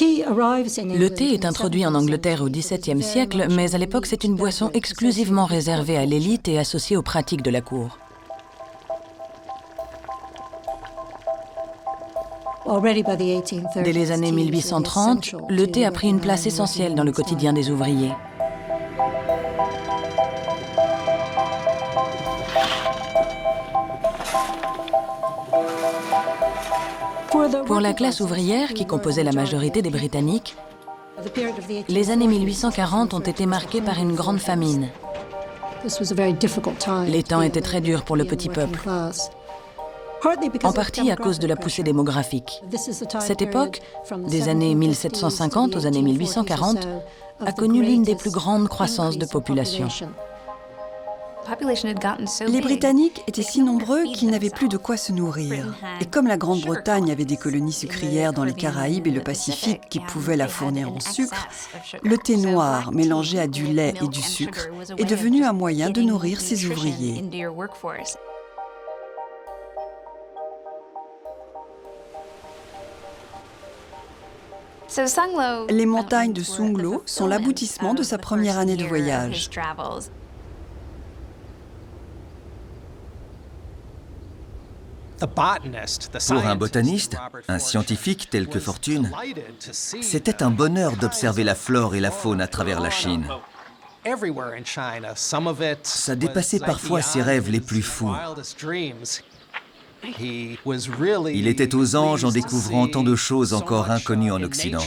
Le thé est introduit en Angleterre au XVIIe siècle, mais à l'époque, c'est une boisson exclusivement réservée à l'élite et associée aux pratiques de la cour. Dès les années 1830, le thé a pris une place essentielle dans le quotidien des ouvriers. Pour la classe ouvrière, qui composait la majorité des Britanniques, les années 1840 ont été marquées par une grande famine. Les temps étaient très durs pour le petit peuple, en partie à cause de la poussée démographique. Cette époque, des années 1750 aux années 1840, a connu l'une des plus grandes croissances de population. Les Britanniques étaient si nombreux qu'ils n'avaient plus de quoi se nourrir. Et comme la Grande-Bretagne avait des colonies sucrières dans les Caraïbes et le Pacifique qui pouvaient la fournir en sucre, le thé noir mélangé à du lait et du sucre est devenu un moyen de nourrir ses ouvriers. Les montagnes de Sunglo sont l'aboutissement de sa première année de voyage. Pour un botaniste, un scientifique tel que Fortune, c'était un bonheur d'observer la flore et la faune à travers la Chine. Ça dépassait parfois ses rêves les plus fous. Il était aux anges en découvrant tant de choses encore inconnues en Occident.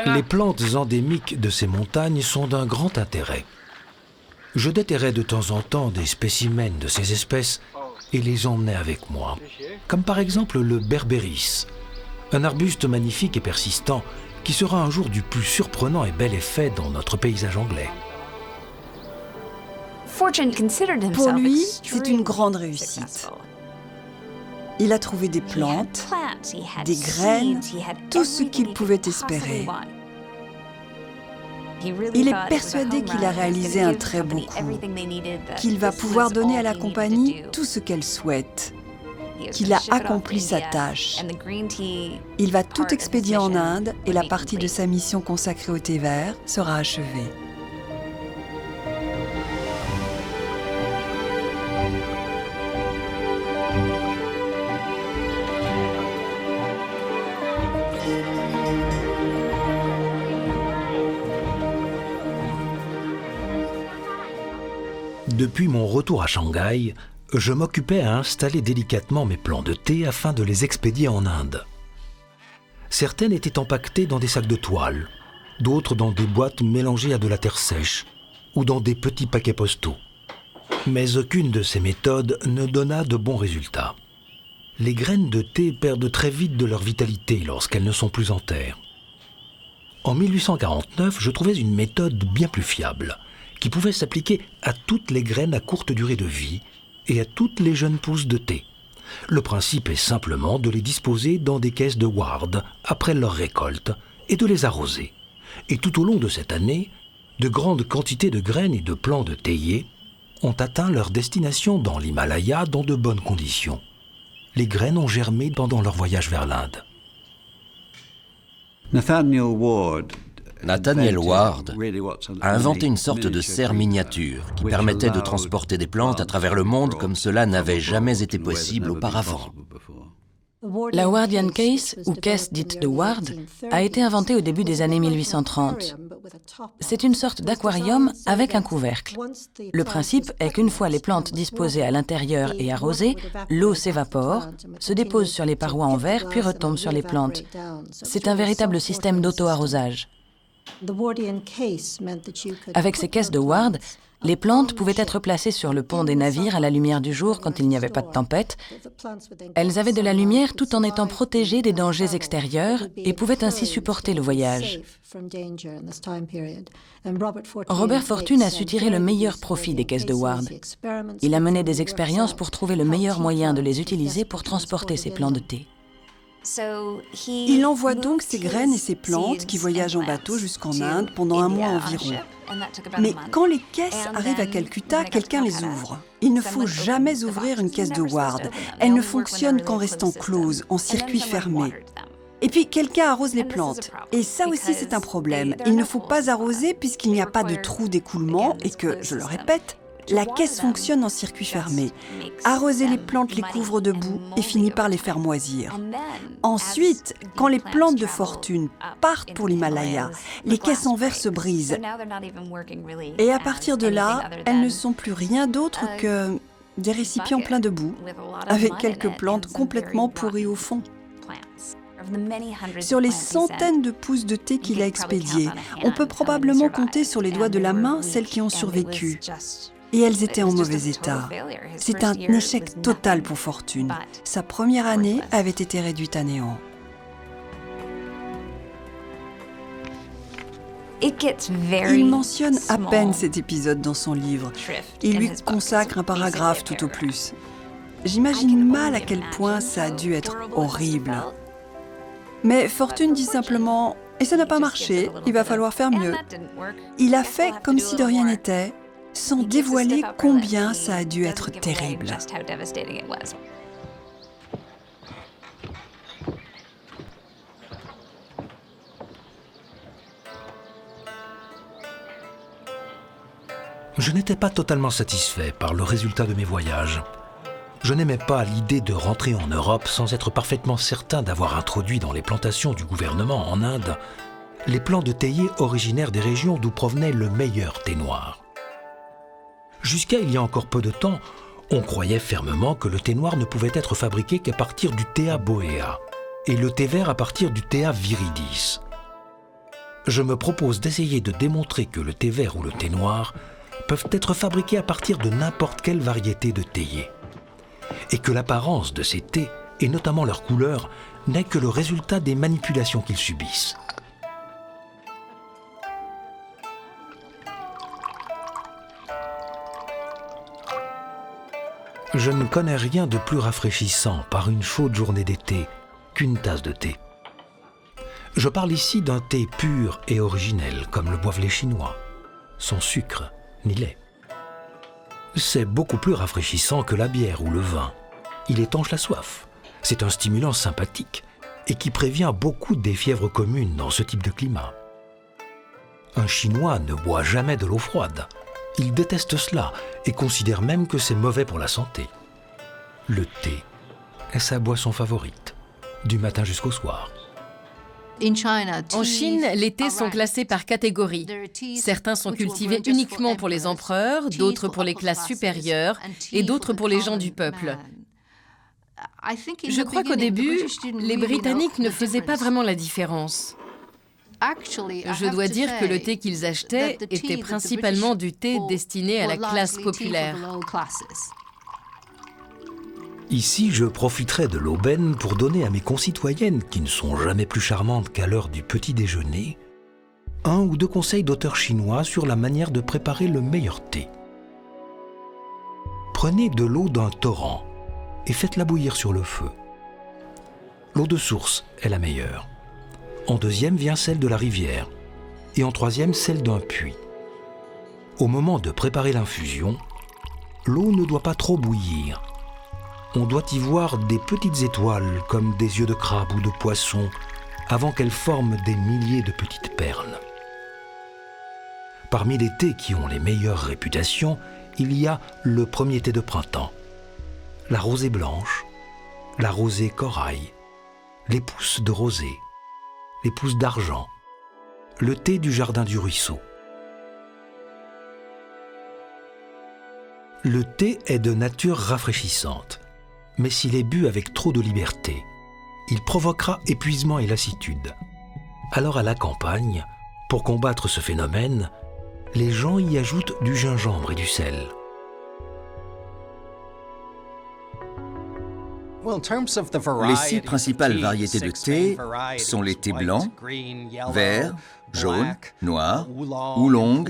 Les plantes endémiques de ces montagnes sont d'un grand intérêt. Je déterrais de temps en temps des spécimens de ces espèces et les emmenais avec moi, comme par exemple le berbéris, un arbuste magnifique et persistant qui sera un jour du plus surprenant et bel effet dans notre paysage anglais. Pour lui, c'est une grande réussite. Il a trouvé des plantes, des graines, tout ce qu'il pouvait espérer. Il est persuadé qu'il a réalisé un très beau coup, qu'il va pouvoir donner à la compagnie tout ce qu'elle souhaite, qu'il a accompli sa tâche. Il va tout expédier en Inde et la partie de sa mission consacrée au thé vert sera achevée. Depuis mon retour à Shanghai, je m'occupais à installer délicatement mes plants de thé afin de les expédier en Inde. Certaines étaient empaquetées dans des sacs de toile, d'autres dans des boîtes mélangées à de la terre sèche ou dans des petits paquets postaux. Mais aucune de ces méthodes ne donna de bons résultats. Les graines de thé perdent très vite de leur vitalité lorsqu'elles ne sont plus en terre. En 1849, je trouvais une méthode bien plus fiable, qui pouvait s'appliquer à toutes les graines à courte durée de vie et à toutes les jeunes pousses de thé. Le principe est simplement de les disposer dans des caisses de ward après leur récolte et de les arroser. Et tout au long de cette année, de grandes quantités de graines et de plants de théiers ont atteint leur destination dans l'Himalaya dans de bonnes conditions. Les graines ont germé pendant leur voyage vers l'Inde. Nathaniel Ward a inventé une sorte de serre miniature qui permettait de transporter des plantes à travers le monde comme cela n'avait jamais été possible auparavant. La Wardian Case, ou caisse dite de Ward, a été inventée au début des années 1830. C'est une sorte d'aquarium avec un couvercle. Le principe est qu'une fois les plantes disposées à l'intérieur et arrosées, l'eau s'évapore, se dépose sur les parois en verre puis retombe sur les plantes. C'est un véritable système d'auto-arrosage. Avec ces caisses de Ward, les plantes pouvaient être placées sur le pont des navires à la lumière du jour quand il n'y avait pas de tempête. Elles avaient de la lumière tout en étant protégées des dangers extérieurs et pouvaient ainsi supporter le voyage. Robert Fortune a su tirer le meilleur profit des caisses de Ward. Il a mené des expériences pour trouver le meilleur moyen de les utiliser pour transporter ses plants de thé. Il envoie donc ses graines et ses plantes qui voyagent en bateau jusqu'en Inde pendant un mois environ. Mais quand les caisses arrivent à Calcutta, quelqu'un les ouvre. Il ne faut jamais ouvrir une caisse de Ward. Elle ne fonctionne qu'en restant close, en circuit fermé. Et puis, quelqu'un arrose les plantes. Et ça aussi, c'est un problème. Il ne faut pas arroser puisqu'il n'y a pas de trou d'écoulement et que, je le répète, la caisse fonctionne en circuit fermé. Arroser les plantes les couvre de boue et finit par les faire moisir. Ensuite, quand les plantes de Fortune partent pour l'Himalaya, les caisses en verre se brisent. Et à partir de là, elles ne sont plus rien d'autre que des récipients pleins de boue, avec quelques plantes complètement pourries au fond. Sur les centaines de pousses de thé qu'il a expédiées, on peut probablement compter sur les doigts de la main celles qui ont survécu. Et elles étaient en mauvais état. C'est un échec total pour Fortune. Sa première année avait été réduite à néant. Il mentionne à peine cet épisode dans son livre. Il lui consacre un paragraphe tout au plus. J'imagine mal à quel point ça a dû être horrible. Mais Fortune dit simplement « Et ça n'a pas marché, il va falloir faire mieux ». Il a fait comme si de rien n'était, sans dévoiler combien ça a dû être terrible. Je n'étais pas totalement satisfait par le résultat de mes voyages. Je n'aimais pas l'idée de rentrer en Europe sans être parfaitement certain d'avoir introduit dans les plantations du gouvernement en Inde les plants de théiers originaires des régions d'où provenait le meilleur thé noir. Jusqu'à il y a encore peu de temps, on croyait fermement que le thé noir ne pouvait être fabriqué qu'à partir du Thea bohea et le thé vert à partir du Thea viridis. Je me propose d'essayer de démontrer que le thé vert ou le thé noir peuvent être fabriqués à partir de n'importe quelle variété de théier, et que l'apparence de ces thés, et notamment leur couleur, n'est que le résultat des manipulations qu'ils subissent. Je ne connais rien de plus rafraîchissant par une chaude journée d'été qu'une tasse de thé. Je parle ici d'un thé pur et originel, comme le boivent les Chinois, sans sucre ni lait. C'est beaucoup plus rafraîchissant que la bière ou le vin. Il étanche la soif. C'est un stimulant sympathique et qui prévient beaucoup des fièvres communes dans ce type de climat. Un Chinois ne boit jamais de l'eau froide. Il déteste cela et considère même que c'est mauvais pour la santé. Le thé est sa boisson favorite, du matin jusqu'au soir. En Chine, les thés sont classés par catégorie. Certains sont cultivés uniquement pour les empereurs, d'autres pour les classes supérieures et d'autres pour les gens du peuple. Je crois qu'au début, les Britanniques ne faisaient pas vraiment la différence. Je dois dire que le thé qu'ils achetaient était principalement du thé destiné à la classe populaire. Ici, je profiterai de l'aubaine pour donner à mes concitoyennes, qui ne sont jamais plus charmantes qu'à l'heure du petit déjeuner, 1 ou 2 conseils d'auteurs chinois sur la manière de préparer le meilleur thé. Prenez de l'eau d'un torrent et faites-la bouillir sur le feu. L'eau de source est la meilleure. En deuxième vient celle de la rivière et en troisième celle d'un puits. Au moment de préparer l'infusion, l'eau ne doit pas trop bouillir. On doit y voir des petites étoiles comme des yeux de crabe ou de poisson avant qu'elles forment des milliers de petites perles. Parmi les thés qui ont les meilleures réputations, il y a le premier thé de printemps, la rosée blanche, la rosée corail, les pousses de rosée, les pousses d'argent, le thé du jardin du ruisseau. Le thé est de nature rafraîchissante, mais s'il est bu avec trop de liberté, il provoquera épuisement et lassitude. Alors à la campagne, pour combattre ce phénomène, les gens y ajoutent du gingembre et du sel. Les 6 principales variétés de thé sont les thés blancs, verts, jaunes, noirs, oolong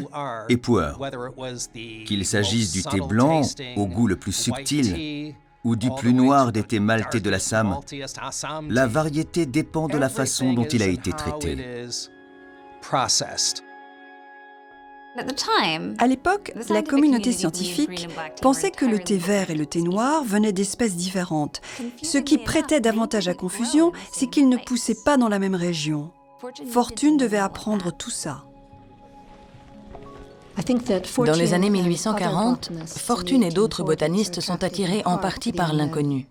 et pu'er. Qu'il s'agisse du thé blanc au goût le plus subtil ou du plus noir des thés maltais de l'Assam, la variété dépend de la façon dont il a été traité. À l'époque, la communauté scientifique pensait que le thé vert et le thé noir venaient d'espèces différentes. Ce qui prêtait davantage à confusion, c'est qu'ils ne poussaient pas dans la même région. Fortune devait apprendre tout ça. Dans les années 1840, Fortune et d'autres botanistes sont attirés en partie par l'inconnu.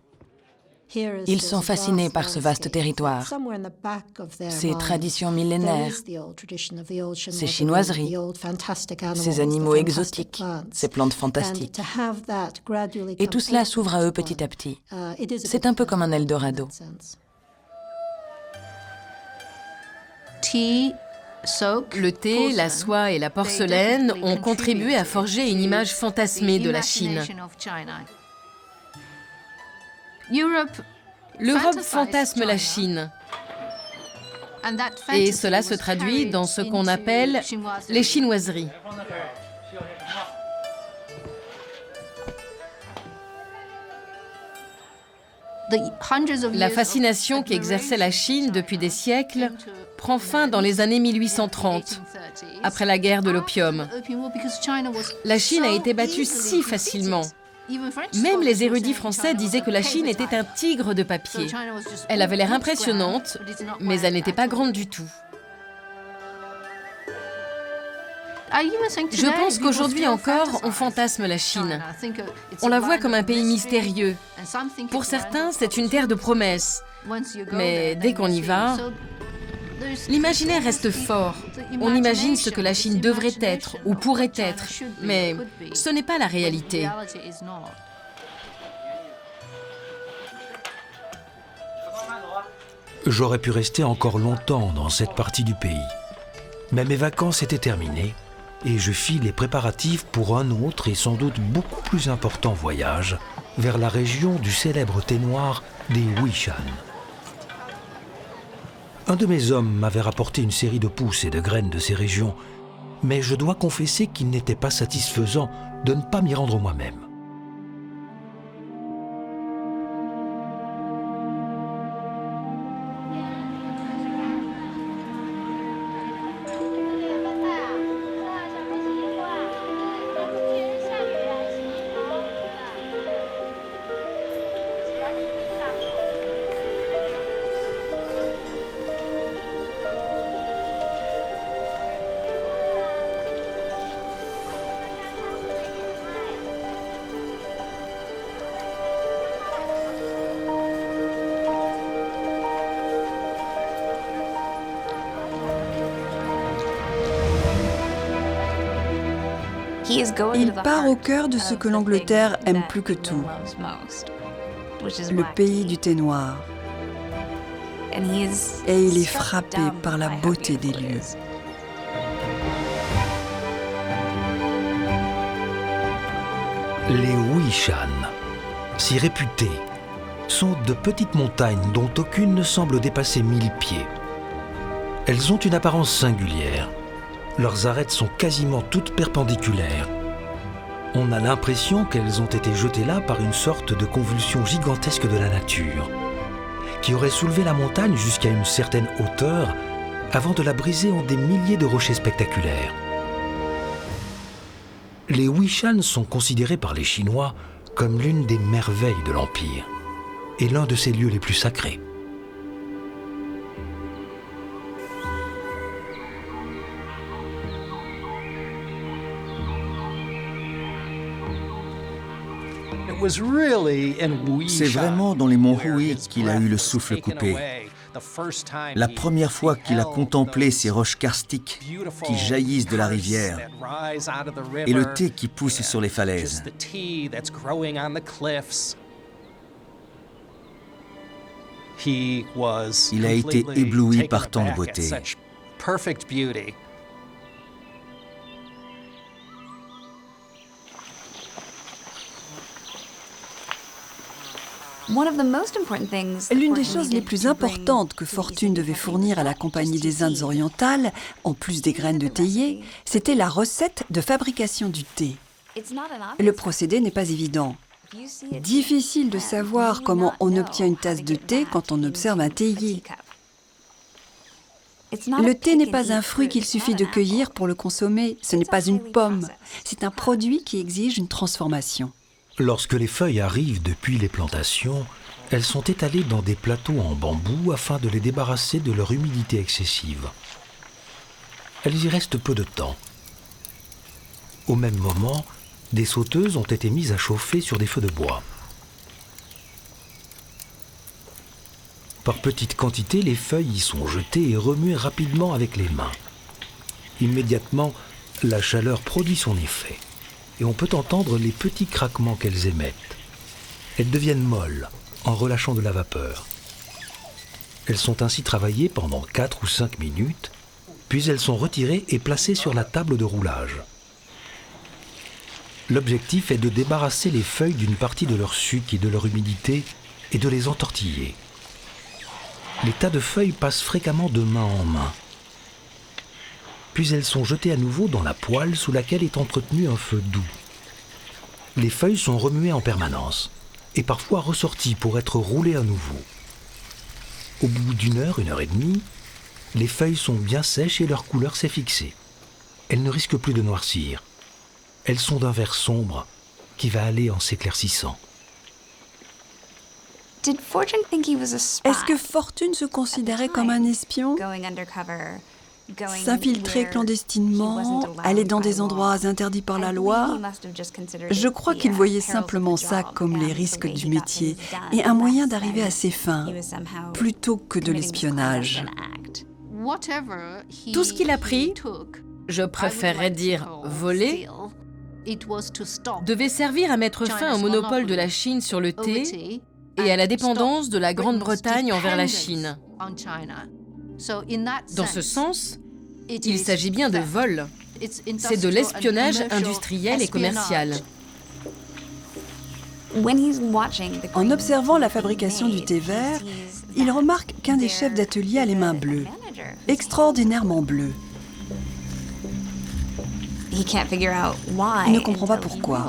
Ils sont fascinés par ce vaste territoire, ses traditions millénaires, ses chinoiseries, ses animaux exotiques, ses plantes fantastiques. Et tout cela s'ouvre à eux petit à petit. C'est un peu comme un Eldorado. Le thé, la soie et la porcelaine ont contribué à forger une image fantasmée de la Chine. L'Europe fantasme la Chine. Et cela se traduit dans ce qu'on appelle les chinoiseries. La fascination qu'exerçait la Chine depuis des siècles prend fin dans les années 1830, après la guerre de l'opium. La Chine a été battue si facilement. Même les érudits français disaient que la Chine était un tigre de papier. Elle avait l'air impressionnante, mais elle n'était pas grande du tout. Je pense qu'aujourd'hui encore, on fantasme la Chine. On la voit comme un pays mystérieux. Pour certains, c'est une terre de promesses. Mais dès qu'on y va, l'imaginaire reste fort. On imagine ce que la Chine devrait être ou pourrait être, mais ce n'est pas la réalité. J'aurais pu rester encore longtemps dans cette partie du pays. Mais mes vacances étaient terminées et je fis les préparatifs pour un autre et sans doute beaucoup plus important voyage vers la région du célèbre thé noir des Wishan. Un de mes hommes m'avait rapporté une série de pousses et de graines de ces régions, mais je dois confesser qu'il n'était pas satisfaisant de ne pas m'y rendre moi-même. Il part au cœur de ce que l'Angleterre aime plus que tout, le pays du thé noir. Et il est frappé par la beauté des lieux. Les Wishan, si réputées, sont de petites montagnes dont aucune ne semble dépasser 1000 pieds. Elles ont une apparence singulière. Leurs arêtes sont quasiment toutes perpendiculaires. On a l'impression qu'elles ont été jetées là par une sorte de convulsion gigantesque de la nature, qui aurait soulevé la montagne jusqu'à une certaine hauteur avant de la briser en des milliers de rochers spectaculaires. Les Wishan sont considérés par les Chinois comme l'une des merveilles de l'Empire et l'un de ses lieux les plus sacrés. C'est vraiment dans les monts Hui qu'il a eu le souffle coupé. La première fois qu'il a contemplé ces roches karstiques qui jaillissent de la rivière et le thé qui pousse sur les falaises. Il a été ébloui par tant de beauté. L'une des choses les plus importantes que Fortune devait fournir à la Compagnie des Indes orientales, en plus des graines de théier, c'était la recette de fabrication du thé. Le procédé n'est pas évident. Difficile de savoir comment on obtient une tasse de thé quand on observe un théier. Le thé n'est pas un fruit qu'il suffit de cueillir pour le consommer. Ce n'est pas une pomme. C'est un produit qui exige une transformation. Lorsque les feuilles arrivent depuis les plantations, elles sont étalées dans des plateaux en bambou afin de les débarrasser de leur humidité excessive. Elles y restent peu de temps. Au même moment, des sauteuses ont été mises à chauffer sur des feux de bois. Par petites quantités, les feuilles y sont jetées et remuées rapidement avec les mains. Immédiatement, la chaleur produit son effet et on peut entendre les petits craquements qu'elles émettent. Elles deviennent molles en relâchant de la vapeur. Elles sont ainsi travaillées pendant 4 ou 5 minutes, puis elles sont retirées et placées sur la table de roulage. L'objectif est de débarrasser les feuilles d'une partie de leur suc et de leur humidité et de les entortiller. Les tas de feuilles passent fréquemment de main en main. Puis elles sont jetées à nouveau dans la poêle sous laquelle est entretenu un feu doux. Les feuilles sont remuées en permanence et parfois ressorties pour être roulées à nouveau. Au bout d'une heure et demie, les feuilles sont bien sèches et leur couleur s'est fixée. Elles ne risquent plus de noircir. Elles sont d'un vert sombre qui va aller en s'éclaircissant. Est-ce que Fortune se considérait comme un espion? S'infiltrer clandestinement, aller dans des endroits interdits par la loi? Je crois qu'il voyait simplement ça comme les risques du métier et un moyen d'arriver à ses fins, plutôt que de l'espionnage. Tout ce qu'il a pris, je préférerais dire volé, devait servir à mettre fin au monopole de la Chine sur le thé et à la dépendance de la Grande-Bretagne envers la Chine. Dans ce sens, il s'agit bien de vol. C'est de l'espionnage industriel et commercial. En observant la fabrication du thé vert, il remarque qu'un des chefs d'atelier a les mains bleues, extraordinairement bleues. Il ne comprend pas pourquoi,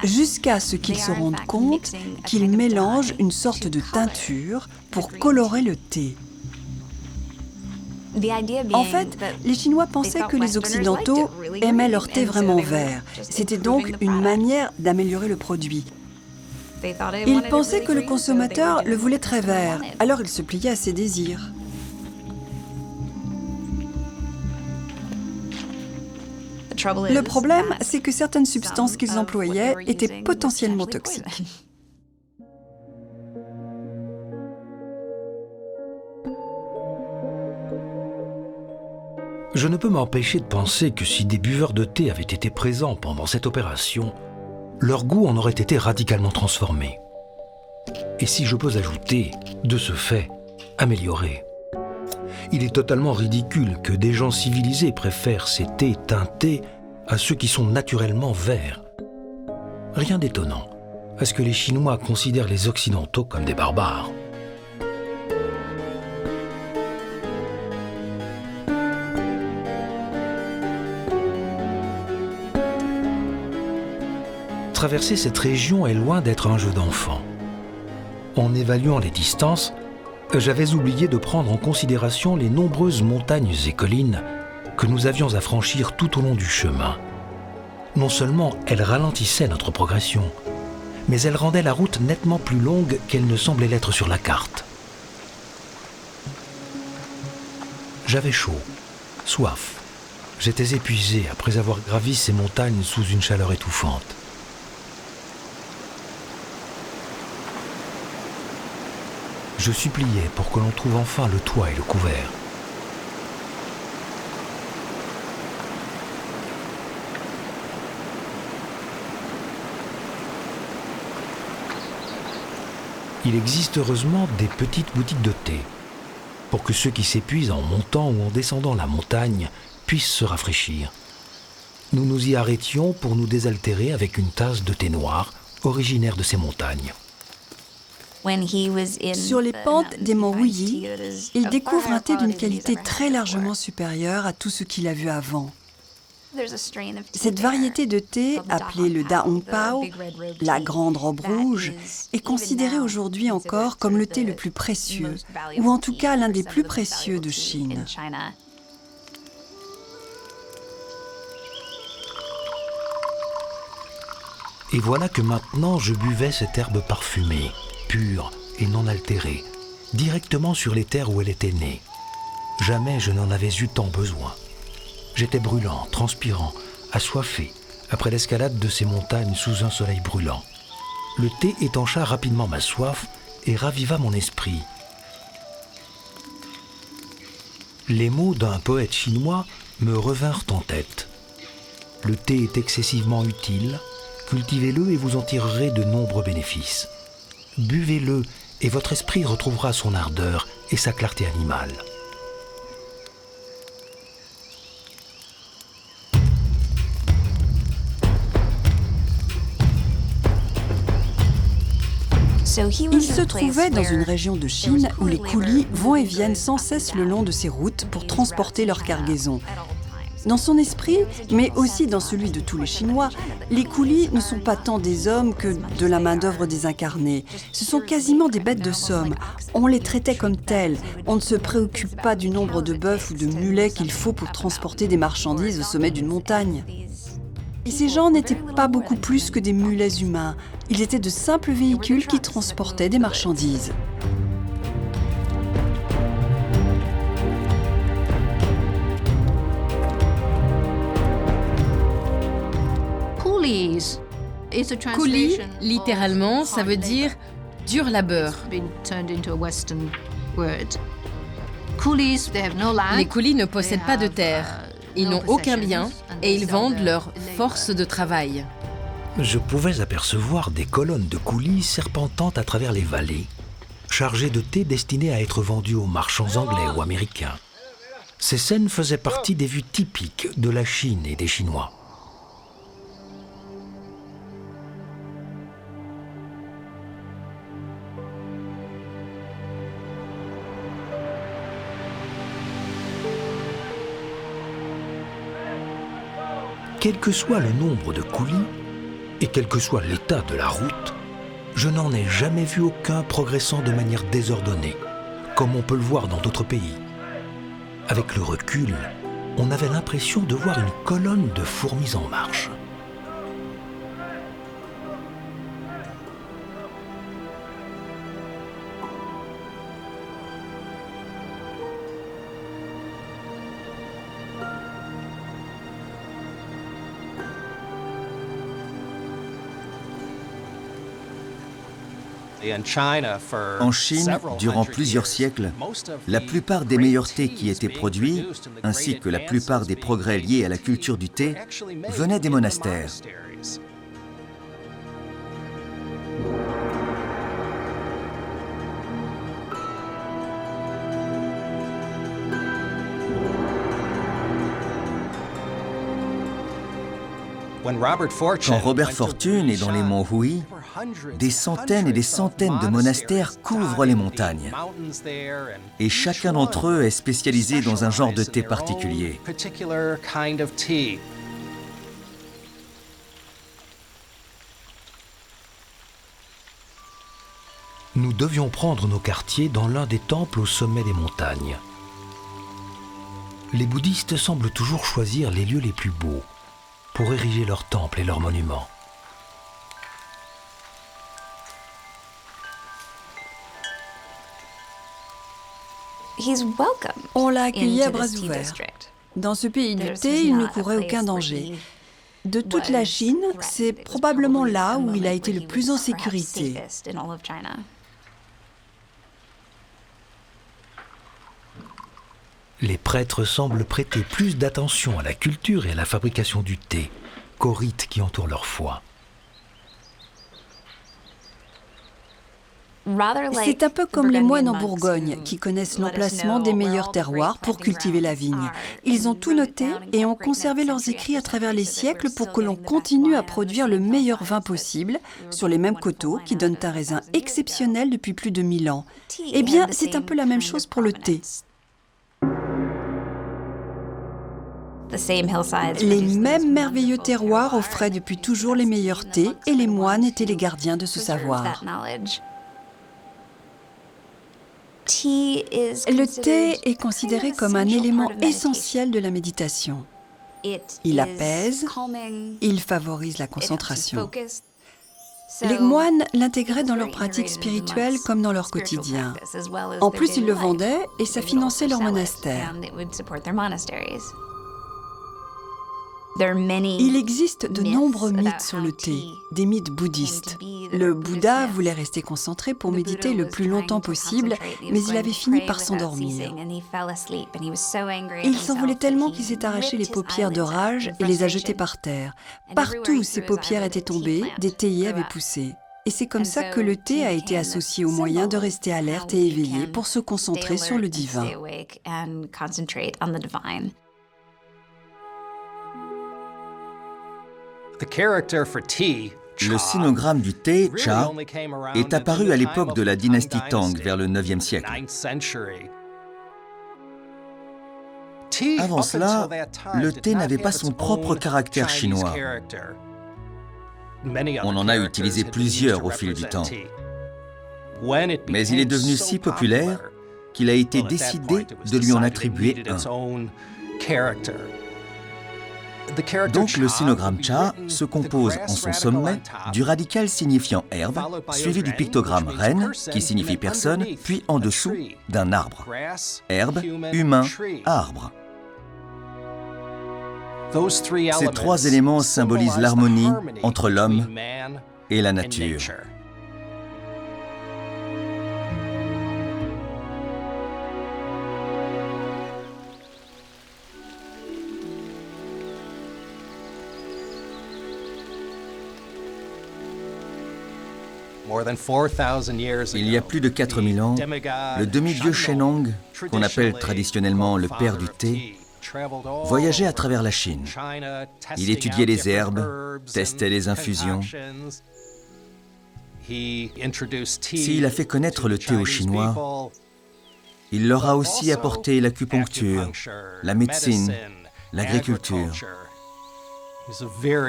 jusqu'à ce qu'il se rende compte qu'il mélange une sorte de teinture pour colorer le thé. En fait, les Chinois pensaient que les Occidentaux aimaient leur thé vraiment vert. C'était donc une manière d'améliorer le produit. Ils pensaient que le consommateur le voulait très vert, alors ils se pliaient à ses désirs. Le problème, c'est que certaines substances qu'ils employaient étaient potentiellement toxiques. Je ne peux m'empêcher de penser que si des buveurs de thé avaient été présents pendant cette opération, leur goût en aurait été radicalement transformé. Et si je peux ajouter, de ce fait, amélioré. Il est totalement ridicule que des gens civilisés préfèrent ces thés teintés à ceux qui sont naturellement verts. Rien d'étonnant à ce que les Chinois considèrent les Occidentaux comme des barbares. Traverser cette région est loin d'être un jeu d'enfant. En évaluant les distances, j'avais oublié de prendre en considération les nombreuses montagnes et collines que nous avions à franchir tout au long du chemin. Non seulement elles ralentissaient notre progression, mais elles rendaient la route nettement plus longue qu'elle ne semblait l'être sur la carte. J'avais chaud, soif. J'étais épuisé après avoir gravi ces montagnes sous une chaleur étouffante. Je suppliais pour que l'on trouve enfin le toit et le couvert. Il existe heureusement des petites boutiques de thé, pour que ceux qui s'épuisent en montant ou en descendant la montagne puissent se rafraîchir. Nous nous y arrêtions pour nous désaltérer avec une tasse de thé noir originaire de ces montagnes. Sur les pentes des monts Wuyi, il découvre un thé d'une qualité très largement supérieure à tout ce qu'il a vu avant. Cette variété de thé, appelée le Da Hong Pao, la grande robe rouge, est considérée aujourd'hui encore comme le thé le plus précieux, ou en tout cas l'un des plus précieux de Chine. Et voilà que maintenant je buvais cette herbe parfumée, pure et non altérée, directement sur les terres où elle était née. Jamais je n'en avais eu tant besoin. J'étais brûlant, transpirant, assoiffé, après l'escalade de ces montagnes sous un soleil brûlant. Le thé étancha rapidement ma soif et raviva mon esprit. Les mots d'un poète chinois me revinrent en tête. Le thé est excessivement utile, cultivez-le et vous en tirerez de nombreux bénéfices. Buvez-le et votre esprit retrouvera son ardeur et sa clarté animale. Il se trouvait dans une région de Chine où les coolies vont et viennent sans cesse le long de ces routes pour transporter leur cargaison. Dans son esprit, mais aussi dans celui de tous les Chinois, les coolies ne sont pas tant des hommes que de la main-d'œuvre désincarnée. Ce sont quasiment des bêtes de somme. On les traitait comme tels. On ne se préoccupe pas du nombre de bœufs ou de mulets qu'il faut pour transporter des marchandises au sommet d'une montagne. Et ces gens n'étaient pas beaucoup plus que des mulets humains. Ils étaient de simples véhicules qui transportaient des marchandises. Coolie, littéralement, ça veut dire dur labeur. Les coolies ne possèdent pas de terre. Ils n'ont aucun bien et ils vendent leur force de travail. Je pouvais apercevoir des colonnes de coolies serpentant à travers les vallées, chargées de thé destiné à être vendu aux marchands anglais ou américains. Ces scènes faisaient partie des vues typiques de la Chine et des Chinois. Quel que soit le nombre de coolies, et quel que soit l'état de la route, je n'en ai jamais vu aucun progressant de manière désordonnée, comme on peut le voir dans d'autres pays. Avec le recul, on avait l'impression de voir une colonne de fourmis en marche. En Chine, durant plusieurs siècles, la plupart des meilleurs thés qui étaient produits, ainsi que la plupart des progrès liés à la culture du thé, venaient des monastères. Quand Robert Fortune est dans les monts Hui, des centaines et des centaines de monastères couvrent les montagnes. Et chacun d'entre eux est spécialisé dans un genre de thé particulier. Nous devions prendre nos quartiers dans l'un des temples au sommet des montagnes. Les bouddhistes semblent toujours choisir les lieux les plus beaux pour ériger leurs temples et leurs monuments. On l'a accueilli à bras ouverts. Dans ce pays du thé, il ne courait aucun danger. De toute la Chine, c'est probablement là où il a été le plus en sécurité. Les prêtres semblent prêter plus d'attention à la culture et à la fabrication du thé qu'aux rites qui entourent leur foi. C'est un peu comme les moines en Bourgogne, qui connaissent l'emplacement des meilleurs terroirs pour cultiver la vigne. Ils ont tout noté et ont conservé leurs écrits à travers les siècles pour que l'on continue à produire le meilleur vin possible sur les mêmes coteaux qui donnent un raisin exceptionnel depuis plus de 1000 ans. Eh bien, c'est un peu la même chose pour le thé. Les mêmes merveilleux terroirs offraient depuis toujours les meilleurs thés et les moines étaient les gardiens de ce savoir. Le thé est considéré comme un élément essentiel de la méditation. Il apaise, il favorise la concentration. Les moines l'intégraient dans leurs pratiques spirituelles comme dans leur quotidien. En plus, ils le vendaient et ça finançait leur monastère. Il existe de nombreux mythes sur le thé, des mythes bouddhistes. Le Bouddha voulait rester concentré pour méditer le plus longtemps possible, mais il avait fini par s'endormir. Il s'en voulait tellement qu'il s'est arraché les paupières de rage et les a jetées par terre. Partout où ses paupières étaient tombées, des théiers avaient poussé. Et c'est comme ça que le thé a été associé au moyen de rester alerte et éveillé pour se concentrer sur le divin. Le sinogramme du thé, cha, est apparu à l'époque de la dynastie Tang, vers le 9e siècle. Avant cela, le thé n'avait pas son propre caractère chinois. On en a utilisé plusieurs au fil du temps. Mais il est devenu si populaire qu'il a été décidé de lui en attribuer un. Donc le sinogramme cha se compose en son sommet du radical signifiant herbe, suivi du pictogramme ren, qui signifie personne, puis en dessous d'un arbre. Herbe, humain, arbre. Ces trois éléments symbolisent l'harmonie entre l'homme et la nature. Il y a plus de 4000 ans, le demi-dieu Shennong, qu'on appelle traditionnellement le père du thé, voyageait à travers la Chine. Il étudiait les herbes, testait les infusions. S'il a fait connaître le thé aux Chinois, il leur a aussi apporté l'acupuncture, la médecine, l'agriculture.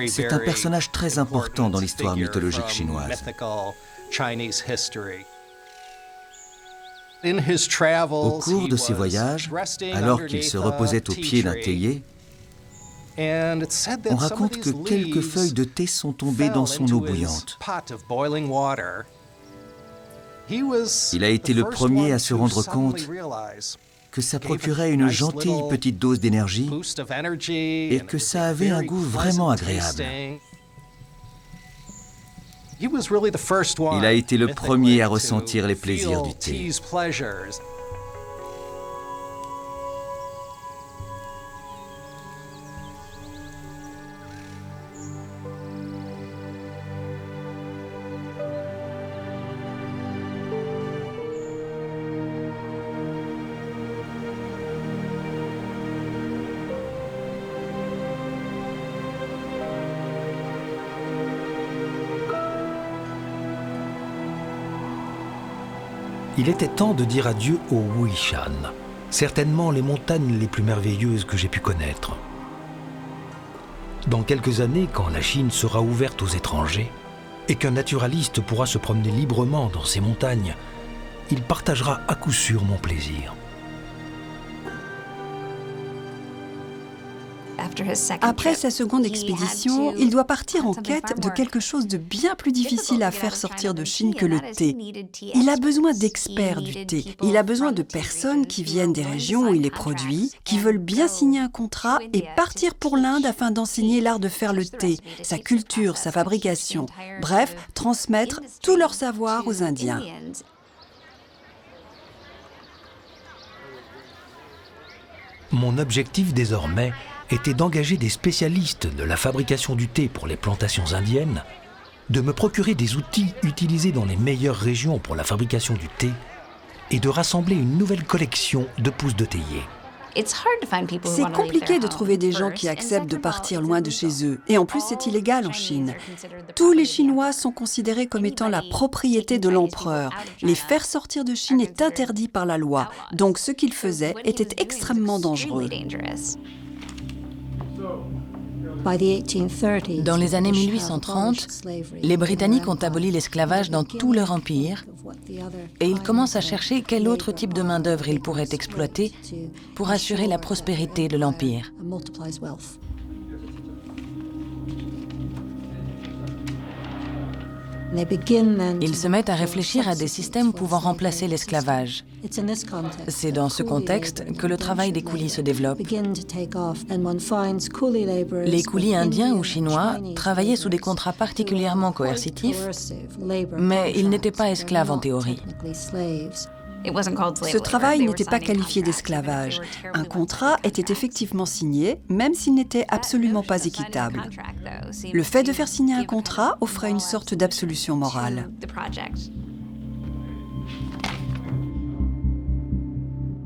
C'est un personnage très important dans l'histoire mythologique chinoise. Au cours de ses voyages, alors qu'il se reposait au pied d'un théier, on raconte que quelques feuilles de thé sont tombées dans son eau bouillante. Il a été le premier à se rendre compte que ça procurait une gentille petite dose d'énergie et que ça avait un goût vraiment agréable. Il a été le premier à ressentir les plaisirs du thé. Il était temps de dire adieu au Wuishan, certainement les montagnes les plus merveilleuses que j'ai pu connaître. Dans quelques années, quand la Chine sera ouverte aux étrangers et qu'un naturaliste pourra se promener librement dans ces montagnes, il partagera à coup sûr mon plaisir. Après sa seconde expédition, il doit partir en quête de quelque chose de bien plus difficile à faire sortir de Chine que le thé. Il a besoin d'experts du thé. Il a besoin de personnes qui viennent des régions où il est produit, qui veulent bien signer un contrat et partir pour l'Inde afin d'enseigner l'art de faire le thé, sa culture, sa fabrication. Bref, transmettre tout leur savoir aux Indiens. Mon objectif désormais était d'engager des spécialistes de la fabrication du thé pour les plantations indiennes, de me procurer des outils utilisés dans les meilleures régions pour la fabrication du thé et de rassembler une nouvelle collection de pousses de théier. C'est compliqué de trouver des gens qui acceptent de partir loin de chez eux. Et en plus, c'est illégal en Chine. Tous les Chinois sont considérés comme étant la propriété de l'empereur. Les faire sortir de Chine est interdit par la loi. Donc ce qu'ils faisaient était extrêmement dangereux. Dans les années 1830, les Britanniques ont aboli l'esclavage dans tout leur empire et ils commencent à chercher quel autre type de main-d'œuvre ils pourraient exploiter pour assurer la prospérité de l'empire. Ils se mettent à réfléchir à des systèmes pouvant remplacer l'esclavage. C'est dans ce contexte que le travail des coulis se développe. Les coulis indiens ou chinois travaillaient sous des contrats particulièrement coercitifs, mais ils n'étaient pas esclaves en théorie. Ce travail n'était pas qualifié d'esclavage. Un contrat était effectivement signé, même s'il n'était absolument pas équitable. Le fait de faire signer un contrat offrait une sorte d'absolution morale.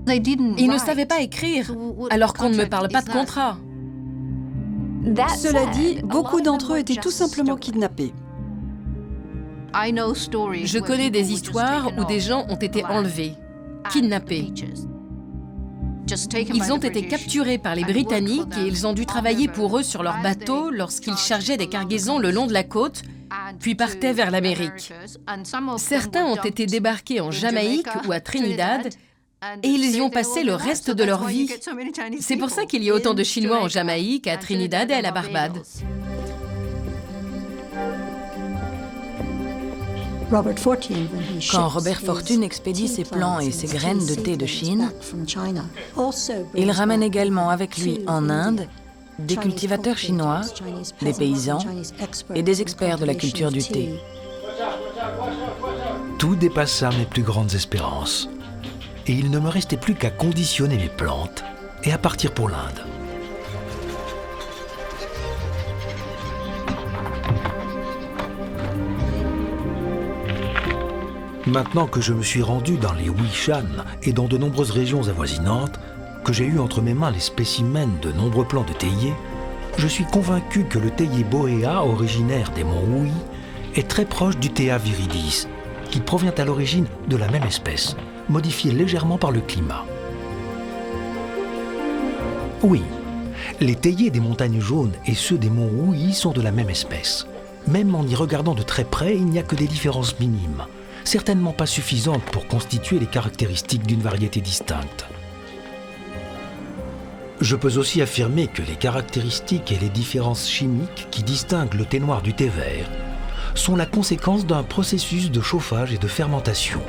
Ils ne savaient pas écrire, alors qu'on ne me parle pas de contrat. Cela dit, beaucoup d'entre eux étaient tout simplement kidnappés. Je connais des histoires où des gens ont été enlevés, kidnappés. Ils ont été capturés par les Britanniques et ils ont dû travailler pour eux sur leur bateau lorsqu'ils chargeaient des cargaisons le long de la côte, puis partaient vers l'Amérique. Certains ont été débarqués en Jamaïque ou à Trinidad et ils y ont passé le reste de leur vie. C'est pour ça qu'il y a autant de Chinois en Jamaïque, à Trinidad et à la Barbade. Quand Robert Fortune expédie ses plants et ses graines de thé de Chine, il ramène également avec lui en Inde des cultivateurs chinois, des paysans et des experts de la culture du thé. Tout dépassa mes plus grandes espérances. Et il ne me restait plus qu'à conditionner mes plantes et à partir pour l'Inde. Maintenant que je me suis rendu dans les Wishan et dans de nombreuses régions avoisinantes, que j'ai eu entre mes mains les spécimens de nombreux plants de théier, je suis convaincu que le théier bohéa, originaire des monts Hui, est très proche du Thea viridis, qui provient à l'origine de la même espèce, modifié légèrement par le climat. Oui, les théiers des montagnes jaunes et ceux des monts Hui sont de la même espèce. Même en y regardant de très près, il n'y a que des différences minimes, certainement pas suffisantes pour constituer les caractéristiques d'une variété distincte. Je peux aussi affirmer que les caractéristiques et les différences chimiques qui distinguent le thé noir du thé vert sont la conséquence d'un processus de chauffage et de fermentation,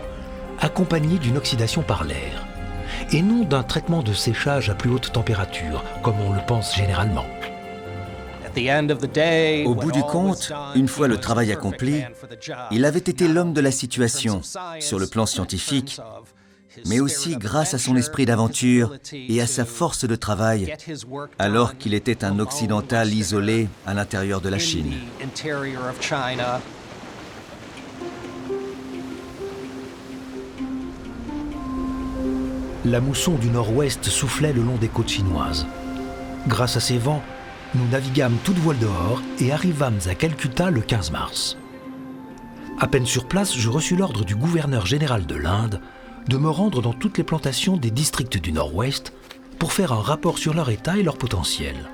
accompagné d'une oxydation par l'air, et non d'un traitement de séchage à plus haute température, comme on le pense généralement. Au bout du compte, une fois le travail accompli, il avait été l'homme de la situation, sur le plan scientifique, mais aussi grâce à son esprit d'aventure et à sa force de travail, alors qu'il était un occidental isolé à l'intérieur de la Chine. La mousson du nord-ouest soufflait le long des côtes chinoises. Grâce à ces vents, nous naviguâmes toutes voiles dehors et arrivâmes à Calcutta le 15 mars. À peine sur place, je reçus l'ordre du gouverneur général de l'Inde de me rendre dans toutes les plantations des districts du nord-ouest pour faire un rapport sur leur état et leur potentiel.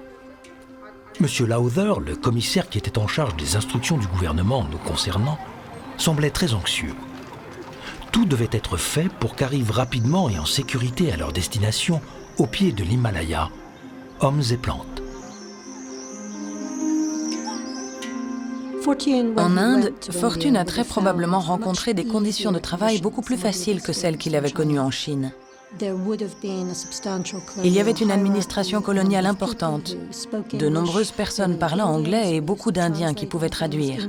Monsieur Lowther, le commissaire qui était en charge des instructions du gouvernement nous concernant, semblait très anxieux. Tout devait être fait pour qu'arrivent rapidement et en sécurité à leur destination, au pied de l'Himalaya, hommes et plantes. En Inde, Fortune a très probablement rencontré des conditions de travail beaucoup plus faciles que celles qu'il avait connues en Chine. Il y avait une administration coloniale importante, de nombreuses personnes parlant anglais et beaucoup d'Indiens qui pouvaient traduire.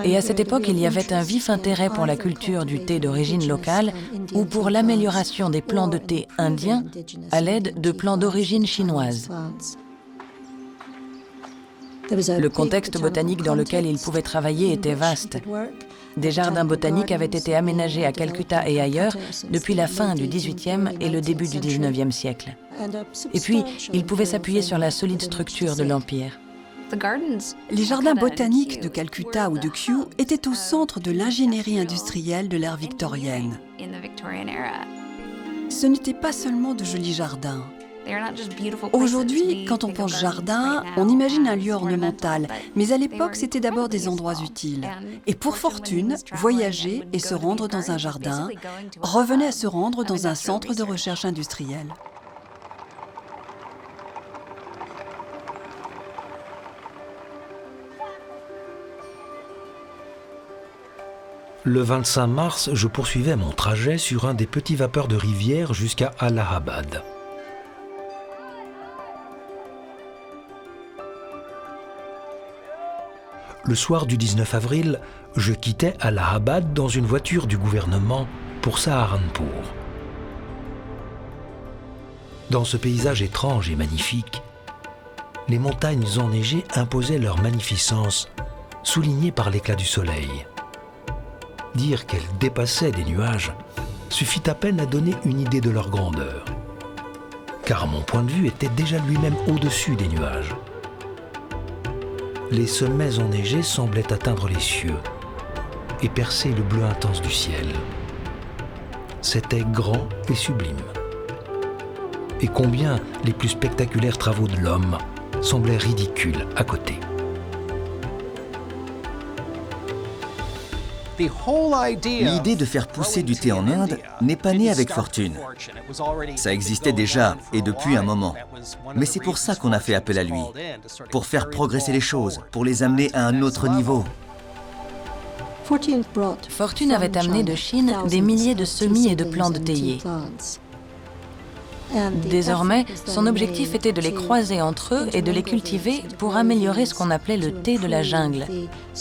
Et à cette époque, il y avait un vif intérêt pour la culture du thé d'origine locale ou pour l'amélioration des plants de thé indiens à l'aide de plants d'origine chinoise. Le contexte botanique dans lequel ils pouvaient travailler était vaste. Des jardins botaniques avaient été aménagés à Calcutta et ailleurs depuis la fin du XVIIIe et le début du XIXe siècle. Et puis, ils pouvaient s'appuyer sur la solide structure de l'Empire. Les jardins botaniques de Calcutta ou de Kew étaient au centre de l'ingénierie industrielle de l'ère victorienne. Ce n'étaient pas seulement de jolis jardins. Aujourd'hui, quand on pense jardin, on imagine un lieu ornemental, mais à l'époque, c'était d'abord des endroits utiles. Et pour Fortune, voyager et se rendre dans un jardin revenait à se rendre dans un centre de recherche industrielle. Le 25 mars, je poursuivais mon trajet sur un des petits vapeurs de rivière jusqu'à Allahabad. Le soir du 19 avril, je quittais Allahabad dans une voiture du gouvernement pour Saharanpur. Dans ce paysage étrange et magnifique, les montagnes enneigées imposaient leur magnificence, soulignée par l'éclat du soleil. Dire qu'elles dépassaient des nuages suffit à peine à donner une idée de leur grandeur, car mon point de vue était déjà lui-même au-dessus des nuages. Les sommets enneigés semblaient atteindre les cieux et percer le bleu intense du ciel. C'était grand et sublime. Et combien les plus spectaculaires travaux de l'homme semblaient ridicules à côté. L'idée de faire pousser du thé en Inde n'est pas née avec fortune. Ça existait déjà, et depuis un moment. Mais c'est pour ça qu'on a fait appel à lui, pour faire progresser les choses, pour les amener à un autre niveau. Fortune avait amené de Chine des milliers de semis et de plants de théiers. Désormais, son objectif était de les croiser entre eux et de les cultiver pour améliorer ce qu'on appelait le thé de la jungle,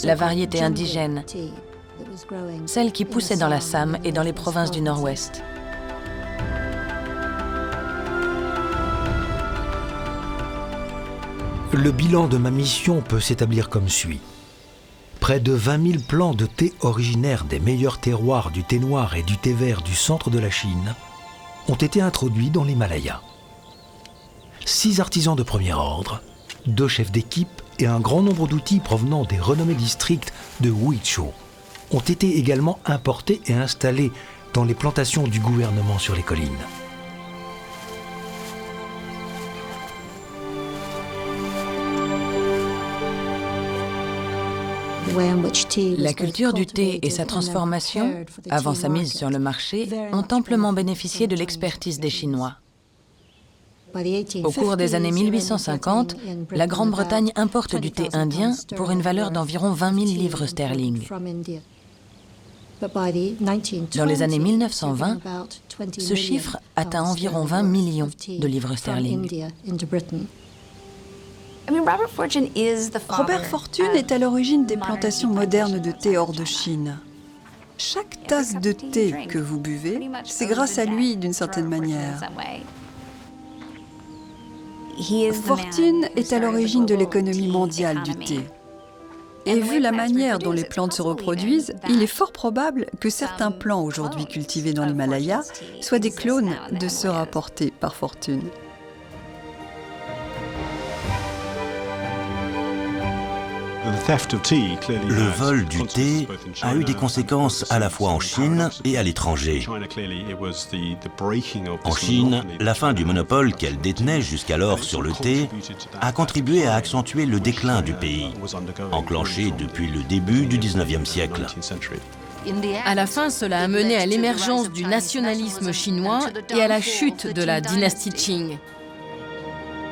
la variété indigène, celle qui poussait dans l'Assam et dans les provinces du Nord-Ouest. Le bilan de ma mission peut s'établir comme suit. Près de 20 000 plants de thé originaires des meilleurs terroirs du thé noir et du thé vert du centre de la Chine ont été introduits dans l'Himalaya. 6 artisans de premier ordre, 2 chefs d'équipe et un grand nombre d'outils provenant des renommés districts de Huizhou ont été également importés et installés dans les plantations du gouvernement sur les collines. La culture du thé et sa transformation, avant sa mise sur le marché, ont amplement bénéficié de l'expertise des Chinois. Au cours des années 1850, la Grande-Bretagne importe du thé indien pour une valeur d'environ 20 000 livres sterling. Dans les années 1920, ce chiffre atteint environ 20 millions de livres sterling. Robert Fortune est à l'origine des plantations modernes de thé hors de Chine. Chaque tasse de thé que vous buvez, c'est grâce à lui d'une certaine manière. Fortune est à l'origine de l'économie mondiale du thé. Et vu la manière dont les plantes se reproduisent, il est fort probable que certains plants aujourd'hui cultivés dans l'Himalaya soient des clones de ceux rapportés par Fortune. Le vol du thé a eu des conséquences à la fois en Chine et à l'étranger. En Chine, la fin du monopole qu'elle détenait jusqu'alors sur le thé a contribué à accentuer le déclin du pays, enclenché depuis le début du XIXe siècle. À la fin, cela a mené à l'émergence du nationalisme chinois et à la chute de la dynastie Qing.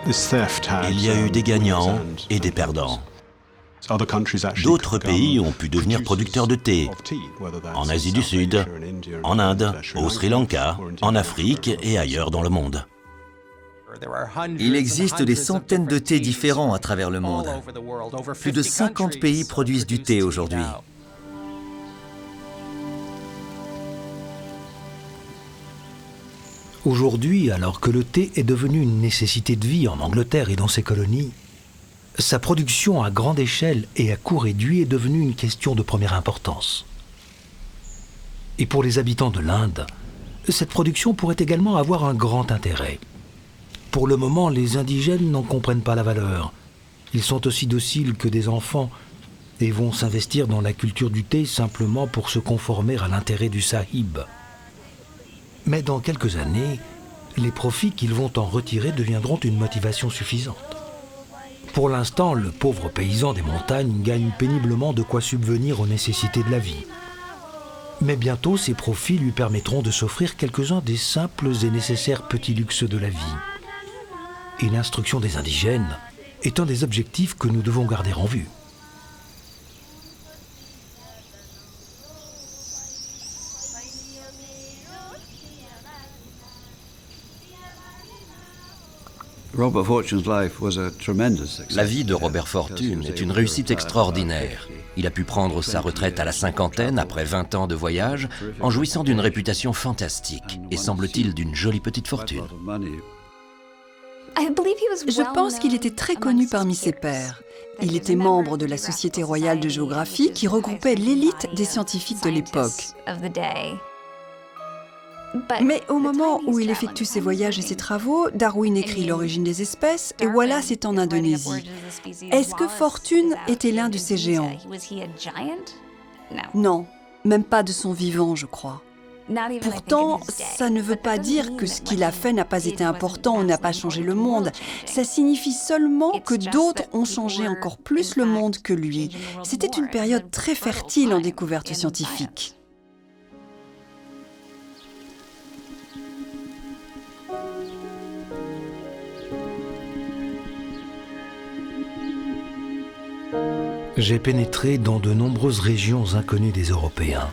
Il y a eu des gagnants et des perdants. D'autres pays ont pu devenir producteurs de thé, en Asie du Sud, en Inde, au Sri Lanka, en Afrique et ailleurs dans le monde. Il existe des centaines de thés différents à travers le monde. Plus de 50 pays produisent du thé aujourd'hui. Aujourd'hui, alors que le thé est devenu une nécessité de vie en Angleterre et dans ses colonies, sa production à grande échelle et à coût réduit est devenue une question de première importance. Et pour les habitants de l'Inde, cette production pourrait également avoir un grand intérêt. Pour le moment, les indigènes n'en comprennent pas la valeur. Ils sont aussi dociles que des enfants et vont s'investir dans la culture du thé simplement pour se conformer à l'intérêt du sahib. Mais dans quelques années, les profits qu'ils vont en retirer deviendront une motivation suffisante. Pour l'instant, le pauvre paysan des montagnes gagne péniblement de quoi subvenir aux nécessités de la vie. Mais bientôt, ces profits lui permettront de s'offrir quelques-uns des simples et nécessaires petits luxes de la vie. Et l'instruction des indigènes est un des objectifs que nous devons garder en vue. La vie de Robert Fortune est une réussite extraordinaire. Il a pu prendre sa retraite à la cinquantaine, après 20 ans de voyage, en jouissant d'une réputation fantastique et semble-t-il d'une jolie petite fortune. Je pense qu'il était très connu parmi ses pairs. Il était membre de la Société royale de géographie qui regroupait l'élite des scientifiques de l'époque. Mais au moment où il effectue ses voyages et ses travaux, Darwin écrit L'origine des espèces et Wallace est en Indonésie. Est-ce que Fortune était l'un de ces géants? Non, même pas de son vivant, je crois. Pourtant, ça ne veut pas dire que ce qu'il a fait n'a pas été important ou n'a pas changé le monde. Ça signifie seulement que d'autres ont changé encore plus le monde que lui. C'était une période très fertile en découvertes scientifiques. J'ai pénétré dans de nombreuses régions inconnues des Européens,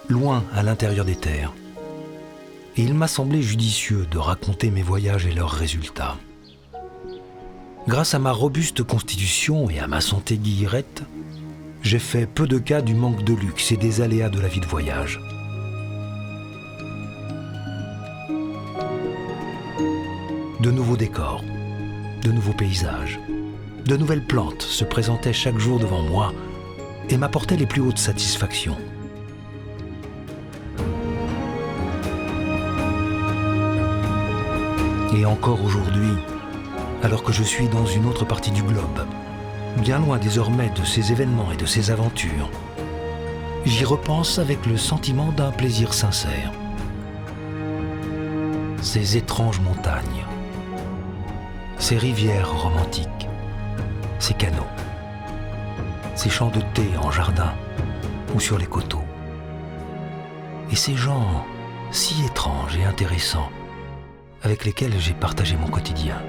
loin à l'intérieur des terres. Et il m'a semblé judicieux de raconter mes voyages et leurs résultats. Grâce à ma robuste constitution et à ma santé guillerette, j'ai fait peu de cas du manque de luxe et des aléas de la vie de voyage. De nouveaux décors, de nouveaux paysages, de nouvelles plantes se présentaient chaque jour devant moi et m'apportaient les plus hautes satisfactions. Et encore aujourd'hui, alors que je suis dans une autre partie du globe, bien loin désormais de ces événements et de ces aventures, j'y repense avec le sentiment d'un plaisir sincère. Ces étranges montagnes, ces rivières romantiques, ces canaux, ces champs de thé en jardin ou sur les coteaux, et ces gens si étranges et intéressants avec lesquels j'ai partagé mon quotidien.